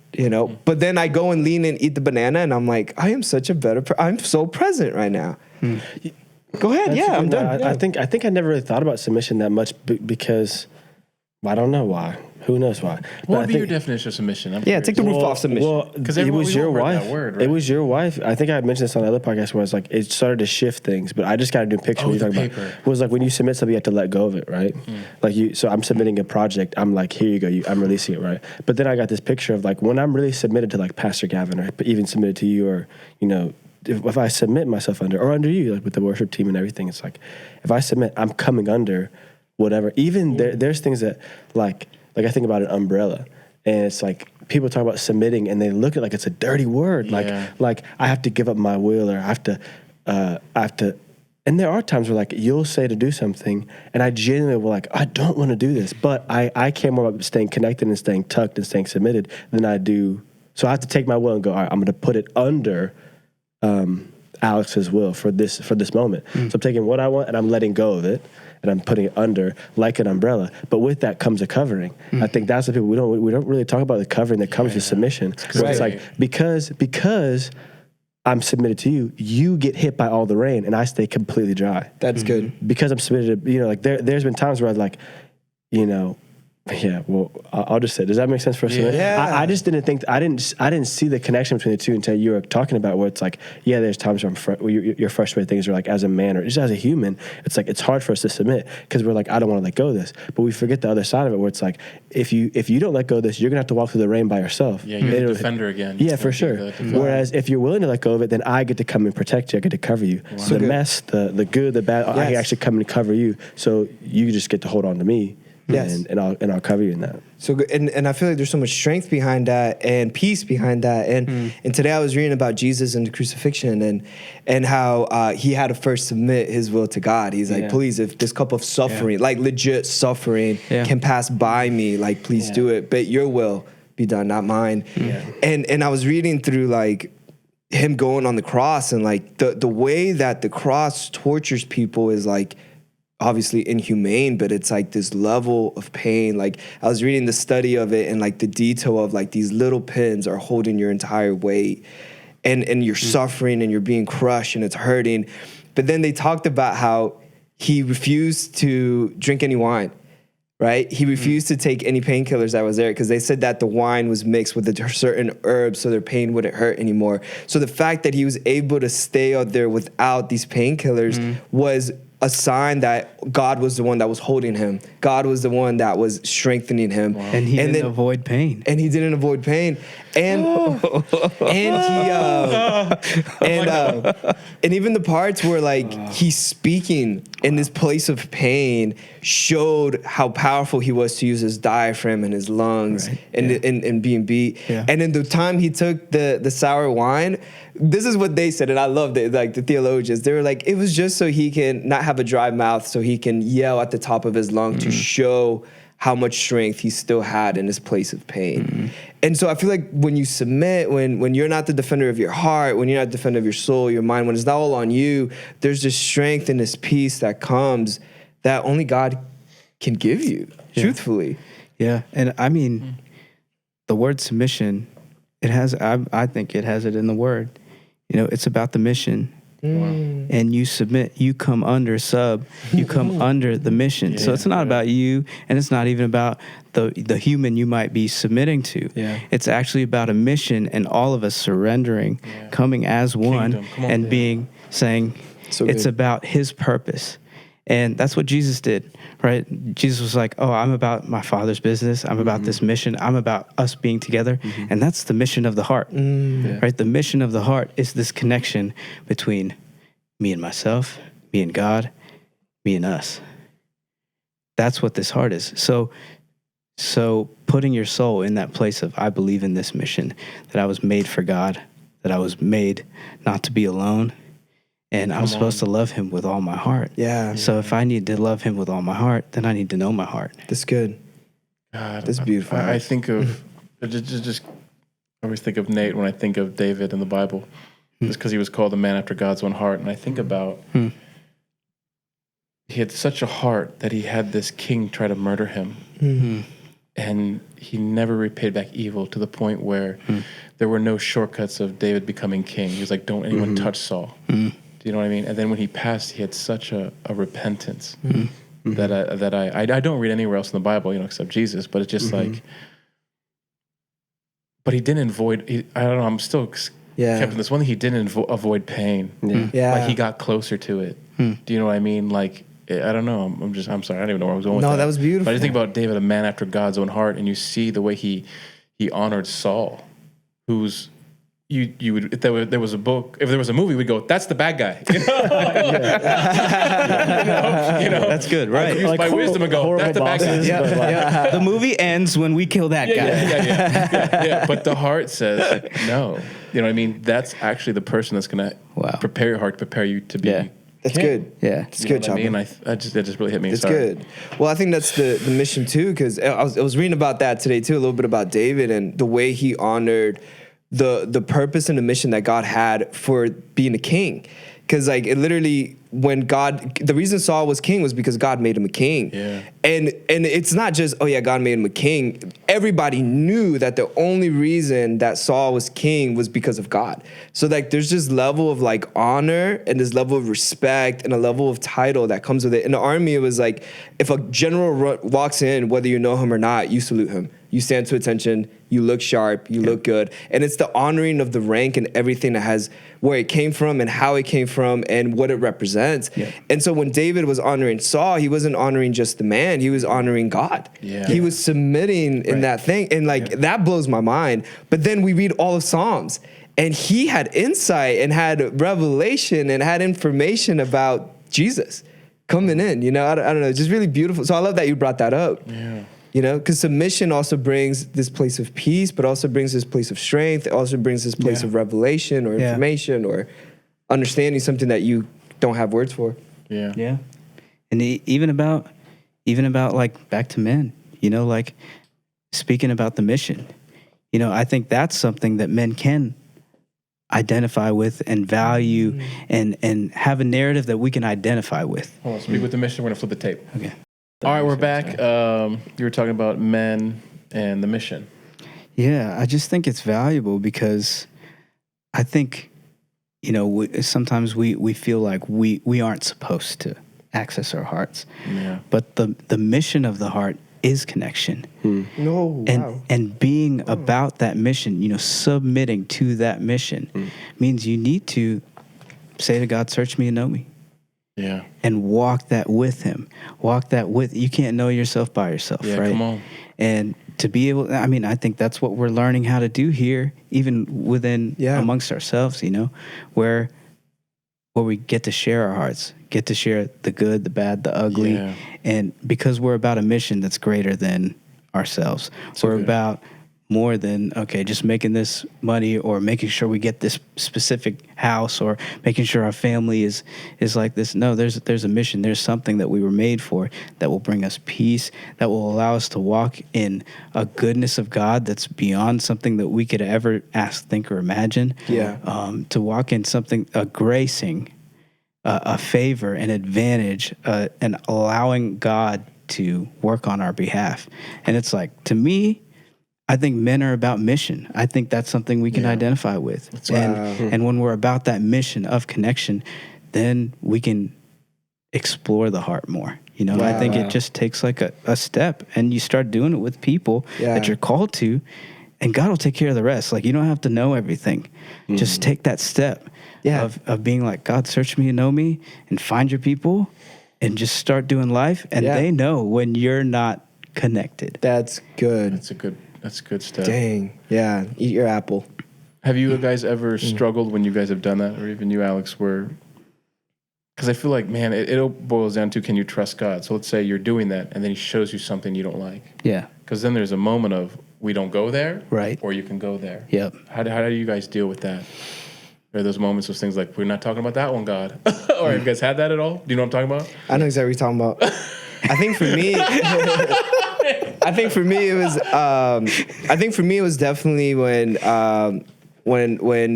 But then I go and lean and eat the banana, and I'm like, I am such a better. I'm so present right now. Go ahead. I'm done. I think I never really thought about submission that much because I don't know why. Who knows why? What would be your definition of submission? Take the roof off submission. Well, because it was your wife. That word, right? It was your wife. I think I mentioned this on the other podcast where it's like it started to shift things, but I just got to do a picture. Oh, what you're the talking paper. about. It was like when you submit something, you have to let go of it, right? Like so I'm submitting a project. I'm like, here you go. I'm releasing it, right? But then I got this picture of like when I'm really submitted to like Pastor Gavin or even submitted to you or if I submit myself under you, like with the worship team and everything, it's like if I submit, I'm coming under whatever. Even there's things that like like I think about an umbrella, and it's like people talk about submitting, and they look at it like it's a dirty word, like I have to give up my will, or I have to. And there are times where like you'll say to do something, and I genuinely will like, I don't want to do this, but I care more about staying connected and staying tucked and staying submitted than I do. So I have to take my will and go, all right, I'm going to put it under Alex's will for this moment. So I'm taking what I want and I'm letting go of it, and I'm putting it under like an umbrella. But with that comes a covering. I think that's the people we don't really talk about, the covering that comes with submission. So it's like because I'm submitted to you, you get hit by all the rain and I stay completely dry. That's good. Because I'm submitted to, like there's been times where I was like, yeah, well, I'll just say, does that make sense for us? Yeah. I just didn't think, I didn't see the connection between the two until you were talking about where it's like, yeah, there's times where you're frustrated things, or like as a man or just as a human, it's like, it's hard for us to submit because we're like, I don't want to let go of this. But we forget the other side of it where it's like, if you don't let go of this, you're going to have to walk through the rain by yourself. Yeah, you're the defender again. Yeah, for sure. Whereas if you're willing to let go of it, then I get to come and protect you. I get to cover you. Wow. So the mess, the good, the bad, I actually come and cover you. So you just get to hold on to me. Yes, and I'll cover you in that. So good, and I feel like there's so much strength behind that and peace behind that. And today I was reading about Jesus and the crucifixion and how he had to first submit his will to God. He's like, please, if this cup of suffering, like legit suffering, can pass by me, like please do it, but your will be done, not mine. Yeah. And I was reading through like him going on the cross, and like the way that the cross tortures people is like obviously inhumane, but it's like this level of pain. Like I was reading the study of it, and like the detail of like these little pins are holding your entire weight, and you're suffering and you're being crushed and it's hurting. But then they talked about how he refused to drink any wine, right? He refused to take any painkillers that was there because they said that the wine was mixed with a certain herb so their pain wouldn't hurt anymore. So the fact that he was able to stay out there without these painkillers was a sign that God was the one that was holding him. God was the one that was strengthening him. Wow. And he didn't avoid pain. And he didn't avoid pain. And and even the parts where like he's speaking in this place of pain showed how powerful he was to use his diaphragm and his lungs and being beat. Yeah. And in the time he took the sour wine, this is what they said, and I loved it, like the theologians. They were like, it was just so he can not have a dry mouth, so he can yell at the top of his lung to show how much strength he still had in this place of pain. And so I feel like when you submit, when you're not the defender of your heart, when you're not the defender of your soul, your mind, when it's not all on you, there's this strength and this peace that comes that only God can give you, truthfully. Yeah, and I mean, the word submission, it has, I think it has it in the word. It's about the mission. And you submit, you come under you come under the mission. So it's not about you, and it's not even about the human you might be submitting to. It's actually about a mission and all of us surrendering, coming as one, and saying it's about his purpose. And that's what Jesus did, right? Jesus was like, oh, I'm about my Father's business. I'm about this mission. I'm about us being together. And that's the mission of the heart, right? The mission of the heart is this connection between me and myself, me and God, me and us. That's what this heart is. So putting your soul in that place of, I believe in this mission, that I was made for God, that I was made not to be alone, and I'm supposed to love him with all my heart. Yeah. So if I need to love him with all my heart, then I need to know my heart. That's good. God, that's beautiful. I think of, I always think of Nate when I think of David in the Bible. Just because he was called a man after God's own heart. And I think about, he had such a heart that he had this king try to murder him. And he never repaid back evil, to the point where there were no shortcuts of David becoming king. He was like, don't anyone touch Saul. Do you know what I mean? And then when he passed, he had such a repentance that I don't read anywhere else in the Bible, except Jesus. But it's just like, but he didn't avoid. I don't know. I'm still kept in this one thing. He didn't avoid pain. Like he got closer to it. Do you know what I mean? Like, I don't know. I'm sorry. I don't even know where I was going with that. No, that was beautiful. But I just think about David, a man after God's own heart, and you see the way he honored Saul, who's you would, if there was a book, if there was a movie, we'd go, that's the bad guy. You know, That's good, right? Use my wisdom and go, that's the bad guy. Yeah. The movie ends when we kill that guy. Yeah. But the heart says no. You know what I mean? That's actually the person that's gonna prepare your heart, prepare you to be. Yeah. That's good. Yeah. It's good, I mean, Chopper. that just really hit me. It's Sorry. good. Well, I think that's the mission too, because I was reading about that today too, a little bit about David and the way he honored the purpose and the mission that God had for being a king. Because like it literally, when the reason Saul was king was because God made him a king. Yeah. And it's not just, oh yeah, God made him a king. Everybody knew that the only reason that Saul was king was because of God. So like there's this level of like honor and this level of respect and a level of title that comes with it. In the army, it was like if a general walks in, whether you know him or not, you salute him. You stand to attention, you look sharp, you look good. And it's the honoring of the rank and everything that has where it came from and how it came from and what it represents. Yeah. And so when David was honoring Saul, he wasn't honoring just the man, he was honoring God. Yeah. He was submitting in that thing. And like that blows my mind. But then we read all of Psalms and he had insight and had revelation and had information about Jesus coming in, you know, I don't know, just really beautiful. So I love that you brought that up. Yeah. You know, because submission also brings this place of peace, but also brings this place of strength. It also brings this place of revelation or information or understanding something that you don't have words for. Yeah. Yeah. And even about like back to men, you know, like speaking about the mission, you know, I think that's something that men can identify with and value and have a narrative that we can identify with. Hold on, speak with the mission. We're going to flip the tape. Okay. All right, we're back. You were talking about men and the mission. Yeah, I just think it's valuable because I think, you know, sometimes we feel like we aren't supposed to access our hearts. Yeah. But the mission of the heart is connection. No, and being about that mission, you know, submitting to that mission means you need to say to God, search me and know me. Yeah. And walk that with him. You can't know yourself by yourself, right? Come on. And to be able, I mean, I think that's what we're learning how to do here, even within amongst ourselves, you know, where we get to share our hearts, get to share the good, the bad, the ugly. Yeah. And because we're about a mission that's greater than ourselves. We're about more than, okay, just making this money or making sure we get this specific house or making sure our family is like this. No, there's a mission. There's something that we were made for that will bring us peace, that will allow us to walk in a goodness of God that's beyond something that we could ever ask, think, or imagine. Yeah. To walk in something, a gracing, a favor, an advantage, and allowing God to work on our behalf. And it's like, to me, I think men are about mission. I think that's something we can identify with. And when we're about that mission of connection, then we can explore the heart more. You know, I think it just takes like a step, and you start doing it with people that you're called to, and God will take care of the rest. Like, you don't have to know everything. Just take that step of being like, God, search me and know me, and find your people, and just start doing life. And they know when you're not connected. That's good. That's good stuff. Dang. Yeah. Eat your apple. Have you guys ever struggled when you guys have done that, or even you, Alex, where, because I feel like, man, it all boils down to, can you trust God? So let's say you're doing that, and then he shows you something you don't like. Yeah. Because then there's a moment of, we don't go there, right? Or you can go there. Yep. How do you guys deal with that? Are those moments of things like, we're not talking about that one, God? Or have you guys had that at all? Do you know what I'm talking about? I know exactly what you're talking about. I think for me it was definitely when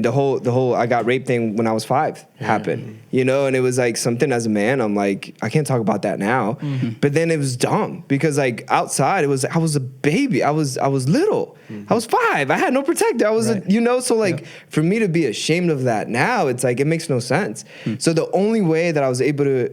the whole I got raped thing when I was 5 happened, you know, and it was like something as a man, I'm like, I can't talk about that now. But then it was dumb because like outside I was a baby. I was little. I was 5. I had no protector. I was so like for me to be ashamed of that now, it's like, it makes no sense. So the only way that I was able to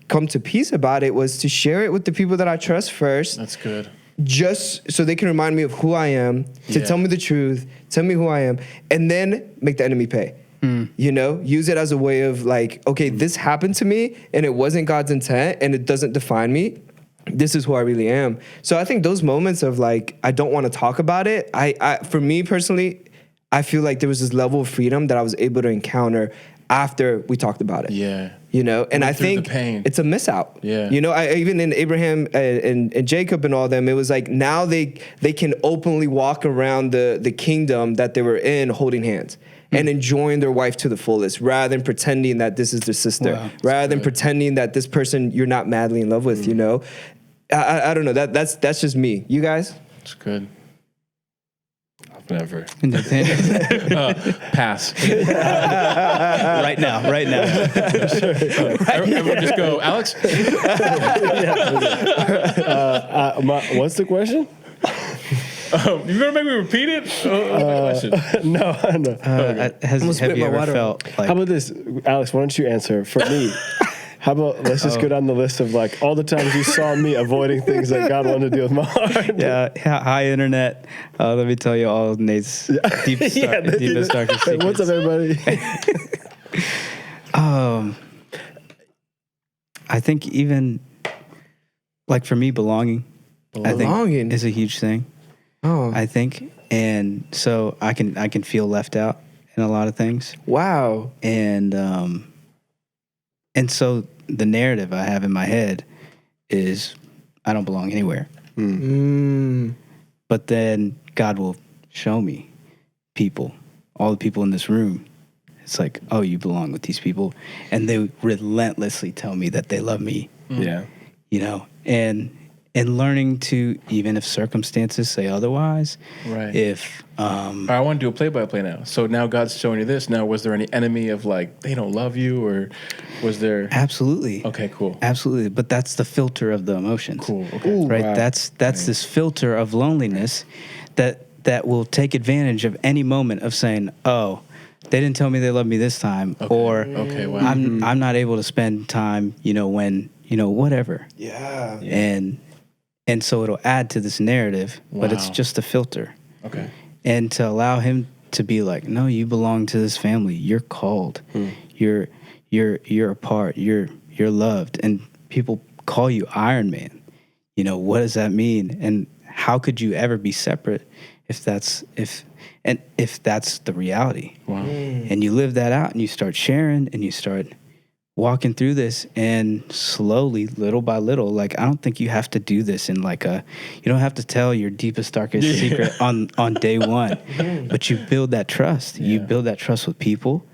come to peace about it was to share it with the people that I trust first. That's good. Just so they can remind me of who I am, to tell me the truth, tell me who I am, and then make the enemy pay. You know, use it as a way of like, okay, this happened to me and it wasn't God's intent and it doesn't define me. This is who I really am. So I think those moments of like, I don't want to talk about it. I for me personally, I feel like there was this level of freedom that I was able to encounter after we talked about it. Yeah. You know, and I through the think pain. it's a miss out. Yeah. You know, even in Abraham and Jacob and all them, it was like now they can openly walk around the kingdom that they were in holding hands and enjoying their wife to the fullest rather than pretending that this is their sister, Wow. rather than pretending that this person you're not madly in love with, you know. I don't know. That's just me. You guys? It's good. I've never. Pass. right now. Everyone just go, Alex. What's the question? You're gonna make me repeat it? Question. No. Have you ever felt like How about this, Alex? Why don't you answer for me? How about let's just go down the list of like all the times you saw me avoiding things that God wanted to do with my heart. Yeah, hi internet. Let me tell you all of Nate's deepest, deepest darkest Hey, secrets. what's up, everybody? I think even like for me, belonging, I Belonging. think is a huge thing. Oh, I think, and so I can feel left out in a lot of things, wow. and so the narrative I have in my head is I don't belong anywhere. But then God will show me people, all the people in this room. It's like, oh, you belong with these people. And they relentlessly tell me that they love me, Yeah. you know, and learning to, even if circumstances say otherwise, Right. if, I want to do a play-by-play now. So now God's showing you this. Now, was there any enemy of like, they don't love you, or was there? absolutely. Okay, cool. Absolutely. But that's the filter of the emotions. Cool. Okay. Ooh, Right. wow. That's this filter of loneliness that will take advantage of any moment of saying, oh, they didn't tell me they love me this time, or Okay, wow. I'm not able to spend time, you know, when, you know, whatever. Yeah. And so it'll add to this narrative, but it's Wow. just a filter. Okay. And to allow him to be like, no, you belong to this family. You're called. You're a part. You're loved. And people call you Iron Man. You know, what does that mean? And how could you ever be separate if that's the reality? Wow. And you live that out and you start sharing and you start walking through this, and slowly, little by little, like, I don't think you have to do this in like you don't have to tell your deepest, darkest secret on day one, but you build that trust. You build that trust with people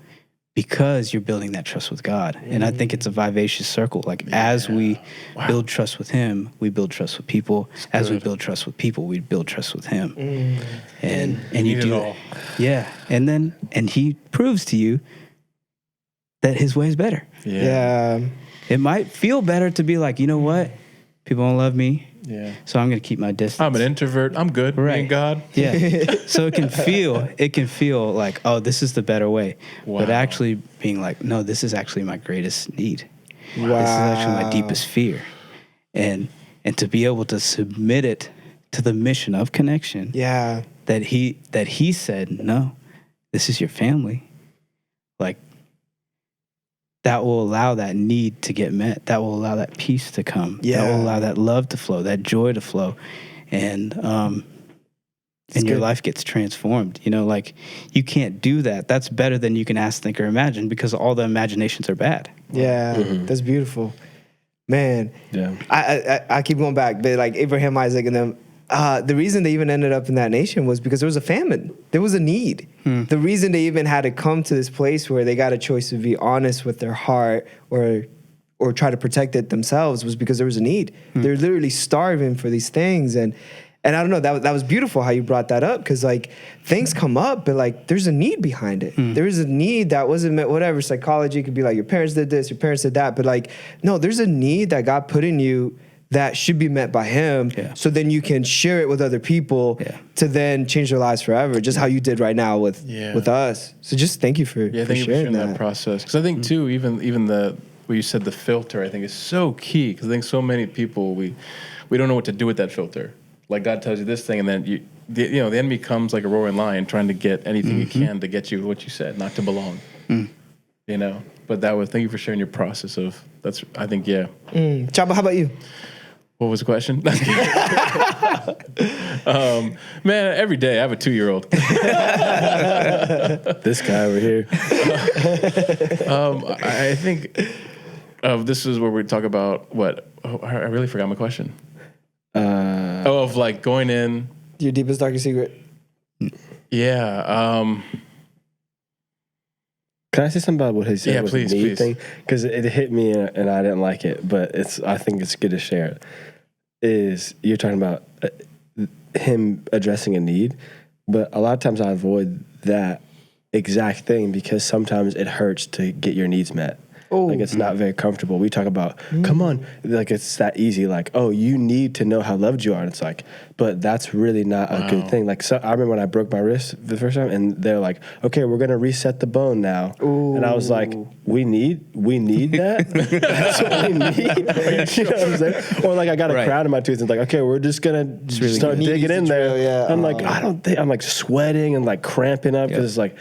because you're building that trust with God. And I think it's a vivacious circle. Like as we build trust with him, we build trust with people. As we build trust with people, we build trust with him. And you need do it all. Yeah. And he proves to you that his way is better. Yeah. It might feel better to be like, you know what? People don't love me, Yeah. so I'm going to keep my distance. I'm an introvert. I'm good. Right. Me and God. Yeah. So it can feel like, oh, this is the better way. But Wow. actually being like, no, this is actually my greatest need. Wow. This is actually my deepest fear. And to be able to submit it to the mission of connection. Yeah. That he said, no, this is your family. Like, that will allow that need to get met. That will allow that peace to come. Yeah. That will allow that love to flow, that joy to flow. And your good. life gets transformed. You know, like, you can't do that. That's better than you can ask, think, or imagine, because all the imaginations are bad. Yeah. That's beautiful. Man. Yeah. I keep going back, but like Abraham, Isaac, and them, the reason they even ended up in that nation was because there was a famine. There was a need. The reason they even had to come to this place where they got a choice to be honest with their heart or try to protect it themselves was because there was a need. They're literally starving for these things. And I don't know, that was beautiful how you brought that up, because like things come up, but like there's a need behind it. There's a need that wasn't met, whatever, psychology could be like your parents did this, your parents did that, but like, no, there's a need that God put in you that should be met by him. Yeah. So then you can share it with other people to then change their lives forever, just how you did right now with us. So just thank you for, Yeah, thank you for sharing that process. Because I think too, even the what you said, the filter, I think is so key. Because I think so many people we don't know what to do with that filter. Like God tells you this thing, and then the enemy comes like a roaring lion, trying to get anything he can to get you what you said, not to belong. You know, but thank you for sharing your process of that's. I think Chaba, how about you? What was the question? Man, every day I have a 2-year-old. This guy over here. I think this is where we talk about what. Oh, I really forgot my question. Of like going in. Your deepest, darkest secret. Yeah. Can I say something about what he said? Yeah, was please, the need please. thing? Because it hit me and I didn't like it, but I think it's good to share it. Is you're talking about him addressing a need, but a lot of times I avoid that exact thing because sometimes it hurts to get your needs met. Like it's not very comfortable. We talk about, come on, like it's that easy. Like, oh, you need to know how loved you are. And it's like, but that's really not a good thing. Like, so I remember when I broke my wrist the first time, and they're like, okay, we're gonna reset the bone now. And I was like, we need that. That's what we need. You know what I'm saying? Or like I got a crown in my tooth, and it's like, okay, we're just gonna start digging in there. I'm like, I don't think I'm like sweating and like cramping up because it's like.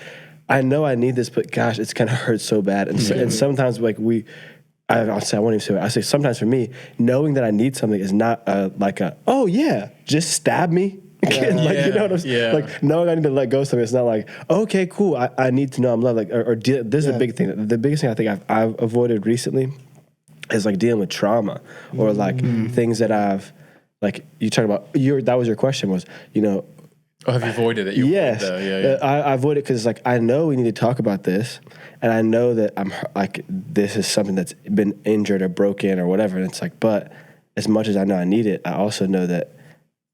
I know I need this, but gosh, it's gonna hurt so bad. And sometimes, like I won't even say it. I say sometimes for me, knowing that I need something is not oh yeah, just stab me. You know what I'm saying? Like knowing I need to let go of something, it's not like, okay, cool, I need to know I'm loved. Like, this is a big thing. The biggest thing I think I've avoided recently is like dealing with trauma or like things that I've, like you talk about, that was your question was, you know, Oh, have you avoided it? Yes. I avoid it because it's like, I know we need to talk about this. And I know that I'm like, this is something that's been injured or broken or whatever. And it's like, but as much as I know I need it, I also know that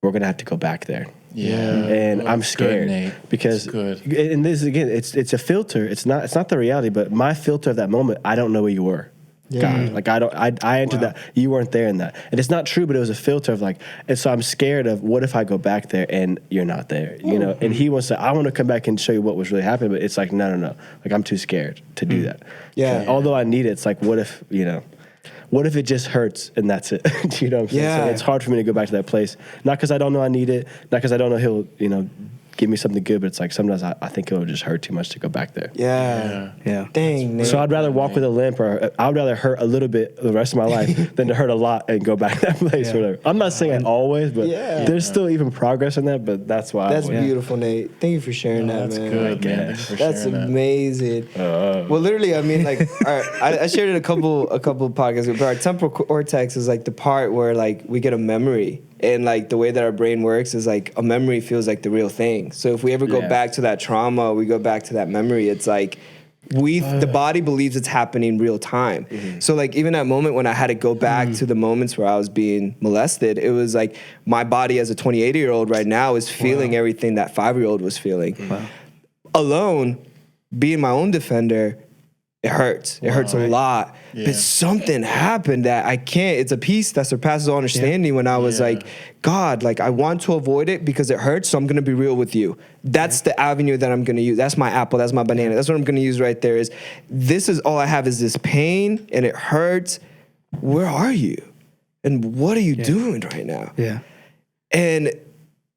we're going to have to go back there. Yeah. And I'm scared because, and this is, again, it's a filter. It's not the reality, but my filter of that moment, I don't know where you were. God, like I entered that, you weren't there in that. And it's not true, but it was a filter of like, and so I'm scared of what if I go back there and you're not there, you know? And he wants to, I want to come back and show you what was really happening, but it's like, no. Like I'm too scared to do that. Yeah. Although I need it, it's like, what if it just hurts and that's it? You know what I'm saying? Yeah. So it's hard for me to go back to that place. Not because I don't know I need it, not because I don't know he'll, give me something good, but it's like sometimes I think it would just hurt too much to go back there. Yeah. Dang, Nate. So I'd rather walk with a limp, or I'd rather hurt a little bit the rest of my life than to hurt a lot and go back to that place or whatever. I'm not saying always, but there's still even progress in that, but that's why. That's beautiful, Nate. Thank you for sharing that, that's man. good, man. Thank you for That's sharing amazing. Well, literally, I mean, like, all right, I shared it a couple podcasts ago, but our temporal cortex is like the part where like we get a memory. And like the way that our brain works is like a memory feels like the real thing. So if we ever go back to that trauma, we go back to that memory, it's like the body believes it's happening real time. So like even that moment when I had to go back to the moments where I was being molested, it was like my body as a 28-year-old right now is feeling everything that 5-year-old was feeling. Alone, being my own defender, it hurts. It hurts a lot. But something happened that I can't. It's a peace that surpasses all understanding when I was like, God, like I want to avoid it because it hurts, so I'm going to be real with you. That's the avenue that I'm going to use. That's my apple. That's my banana. That's what I'm going to use right there is this is all I have is this pain and it hurts. Where are you? And what are you doing right now? Yeah. And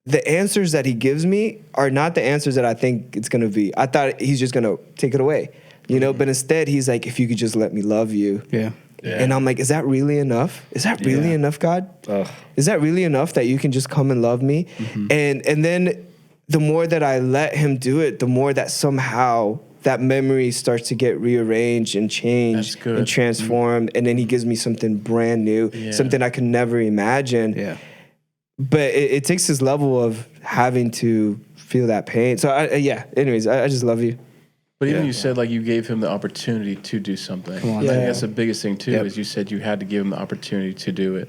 the answers that he gives me are not the answers that I think it's going to be. I thought he's just going to take it away. But instead he's like, if you could just let me love you. Yeah. And I'm like, is that really enough? Is that really enough, God? Is that really enough that you can just come and love me? And then the more that I let him do it, the more that somehow that memory starts to get rearranged and changed and transformed. And then he gives me something brand new, something I could never imagine. Yeah. But it takes this level of having to feel that pain. So anyways, I just love you. But even you said like you gave him the opportunity to do something. I think that's the biggest thing too. Is you said you had to give him the opportunity to do it.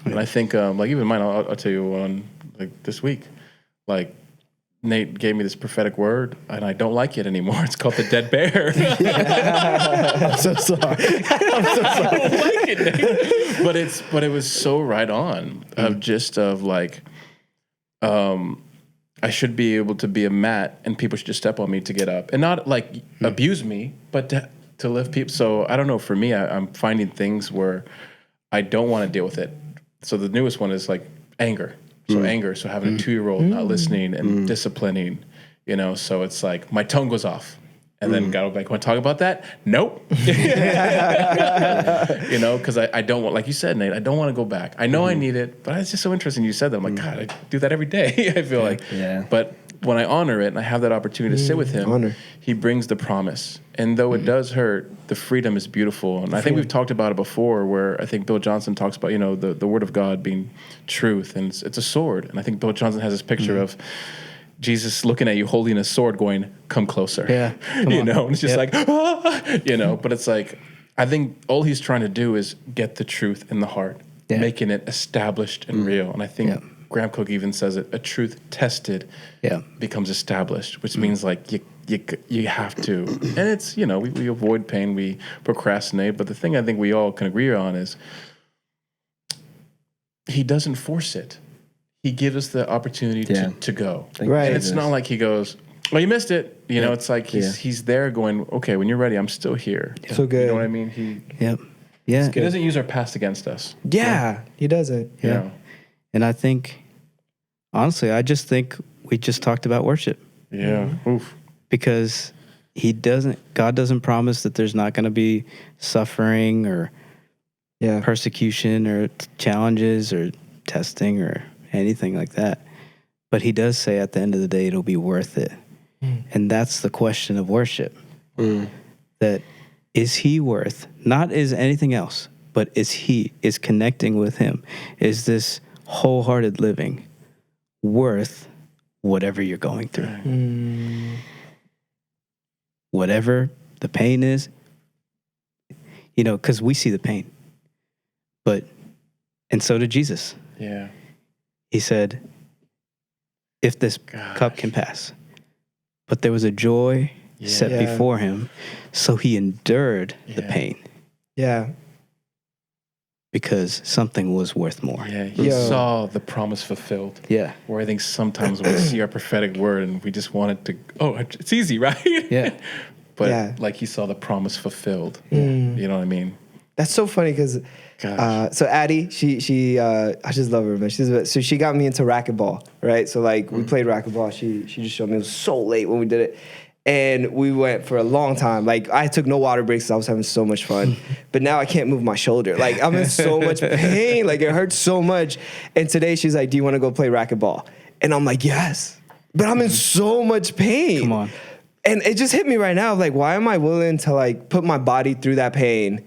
And I think like even mine, I'll tell you one like this week, like Nate gave me this prophetic word, and I don't like it anymore. It's called the dead bear. I'm so sorry. I don't like it, Nate. But it was so right on of like I should be able to be a mat, and people should just step on me to get up, and not like abuse me, but to lift people. So I don't know. For me, I'm finding things where I don't want to deal with it. So the newest one is like anger. So anger. So having a 2-year-old not listening and disciplining, so it's like my tone goes off, And then God will be like, want to talk about that? Nope. You know, because I don't want, like you said, Nate, I don't want to go back. I know I need it, but it's just so interesting you said that. I'm like, God, I do that every day. I feel like. Yeah. But when I honor it and I have that opportunity to sit with him, honor. he brings the promise. And though it does hurt, the freedom is beautiful. And I think we've talked about it before, where I think Bill Johnson talks about, you know, the word of God being truth, and it's a sword. And I think Bill Johnson has this picture of Jesus looking at you holding a sword going, come closer. Yeah. You know, and it's just like, ah, you know, but it's like, I think all he's trying to do is get the truth in the heart, making it established and real. And I think Graham Cook even says it, a truth tested becomes established, which means like you have to. And it's, you know, we avoid pain, we procrastinate. But the thing I think we all can agree on is he doesn't force it. He gives us the opportunity to go. Right. And it's not like he goes, oh, you missed it. You know, it's like he's there going, okay, when you're ready, I'm still here. So good. You know what I mean? He doesn't use our past against us. Yeah, he doesn't. You know? And I think, honestly, I just think we just talked about worship. Yeah. Oof. Because God doesn't promise that there's not going to be suffering or persecution or challenges or testing or anything like that. But he does say at the end of the day, it'll be worth it. And that's the question of worship. That is he worth, not is anything else, but is connecting with him. Is this wholehearted living worth whatever you're going through? Whatever the pain is, you know, because we see the pain. And so did Jesus. Yeah. He said, if this cup can pass. But there was a joy set before him, so he endured the pain. Yeah. Because something was worth more. Yeah, he saw the promise fulfilled. Yeah. Where I think sometimes we see our prophetic word and we just want it to, it's easy, right? Yeah. But like he saw the promise fulfilled. You know what I mean? That's so funny because, so Addie, she I just love her, man. So she got me into racquetball, right? So like we played racquetball. She just showed me. It was so late when we did it. And we went for a long time. Like, I took no water breaks because I was having so much fun. But now I can't move my shoulder. Like, I'm in so much pain. Like, it hurts so much. And today she's like, do you want to go play racquetball? And I'm like, yes. But I'm in so much pain. Come on. And it just hit me right now. Like, why am I willing to, like, put my body through that pain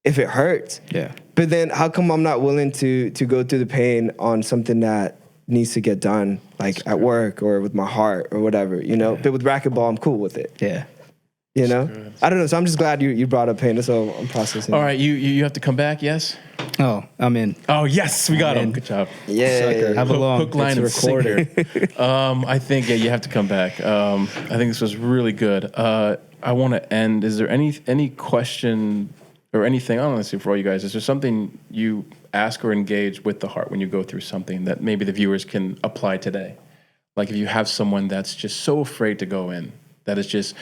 if it hurts? Yeah. But then how come I'm not willing to go through the pain on something that needs to get done, like at work or with my heart or whatever, you know? But with racquetball, I'm cool with it. Yeah. You know? I don't know. So I'm just glad you brought up pain. So I'm processing. All right, you have to come back, yes? Oh, I'm in. Oh, yes, we got him. in. Good job. Yeah. Have a long Hook, line, and sinker. I think, you have to come back. I think this was really good. I want to end. Is there any question or anything, honestly, for all you guys, is there something you ask or engage with the heart when you go through something that maybe the viewers can apply today? Like if you have someone that's just so afraid to go in, that is just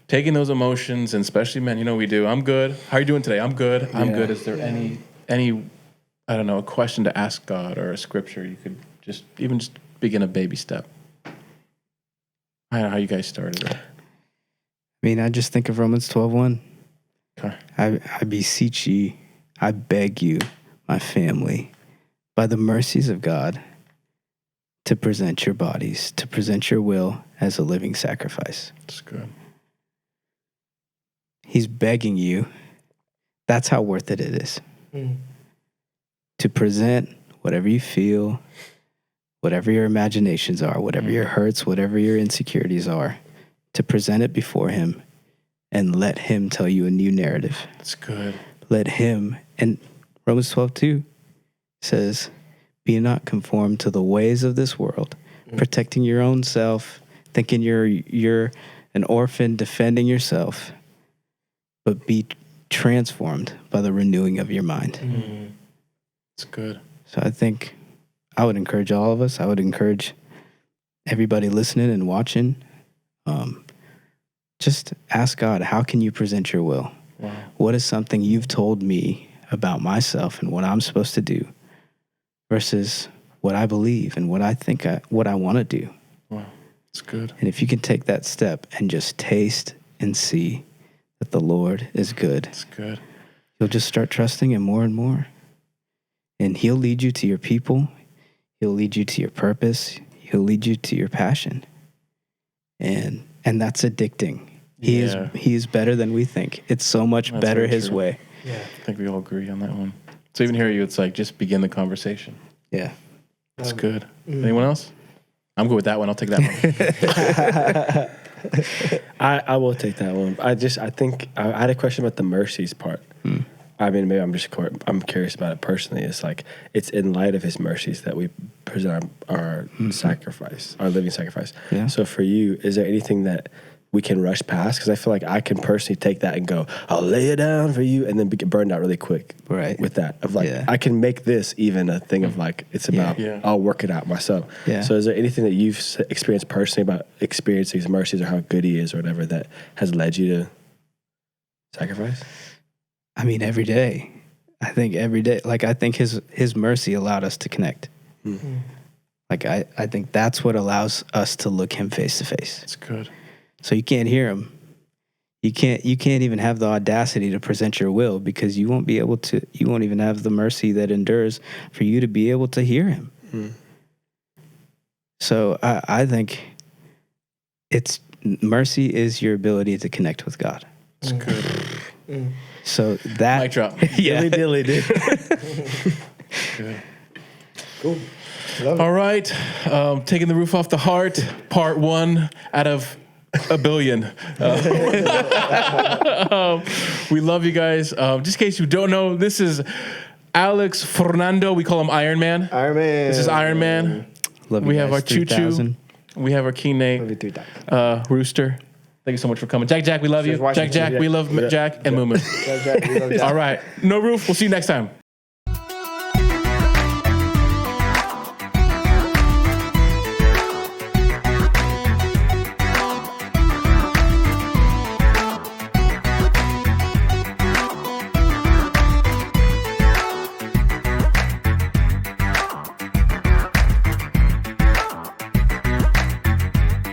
taking those emotions, and especially men, you know we do. I'm good. How are you doing today? I'm good. I'm good. Is there any I don't know, a question to ask God or a scripture you could just begin a baby step? I don't know how you guys started it. I mean, I just think of Romans 12:1. Okay. I beseech ye, I beg you, my family, by the mercies of God, to present your bodies, to present your will as a living sacrifice. That's good. He's begging you. That's how worth it is. To present whatever you feel, whatever your imaginations are, whatever your hurts, whatever your insecurities are, to present it before him and let him tell you a new narrative. That's good. Let him, and Romans 12:2 says, be not conformed to the ways of this world, protecting your own self, thinking you're an orphan, defending yourself, but be transformed by the renewing of your mind. That's good. So I think I would encourage all of us. I would encourage everybody listening and watching. Just ask God, how can you present your will? Wow. What is something you've told me about myself and what I'm supposed to do versus what I believe and what I think what I want to do? Wow. That's good. And if you can take that step and just taste and see that the Lord is good. It's good. You'll just start trusting him more and more. And he'll lead you to your people. He'll lead you to your purpose. He'll lead you to your passion. And that's addicting. He is better than we think. It's so much That's better very his true. way. Yeah, I think we all agree on that one. So even here, it's like just begin the conversation. Yeah. That's good. Anyone else? I'm good with that one. I'll take that one. I will take that one. I think I had a question about the mercies part. I mean, maybe I'm curious about it personally. It's like, it's in light of his mercies that we present our sacrifice, our living sacrifice. Yeah. So for you, is there anything that we can rush past? Because I feel like I can personally take that and go, I'll lay it down for you, and then get burned out really quick. Right. With that, of like, Yeah. I can make this even a thing of like, it's about, I'll work it out myself. Yeah. So is there anything that you've experienced personally about experiencing his mercies or how good he is or whatever that has led you to sacrifice? I mean, every day. I think every day. Like, I think his mercy allowed us to connect. Like, I think that's what allows us to look him face to face. It's good. So you can't hear him. You can't even have the audacity to present your will, because you won't even have the mercy that endures for you to be able to hear him. So I think mercy is your ability to connect with God. It's good. So that Mic drop. yeah. Dilly, dude. Good. Cool. Love it. All right. Taking the roof off the heart, part 1 out of a billion. We love you guys. Just in case you don't know, this is Alex Fernando. We call him Iron Man. Iron Man. This is Iron Man. Love you We have guys, our Choo Choo. 3000. We have our Kine, Love you 3,000. Rooster. Thank you so much for coming. Jack, we love you. Cheers, Washington. Jack, we love Jack and Moo Moo. We love Jack. All right. No roof. We'll see you next time.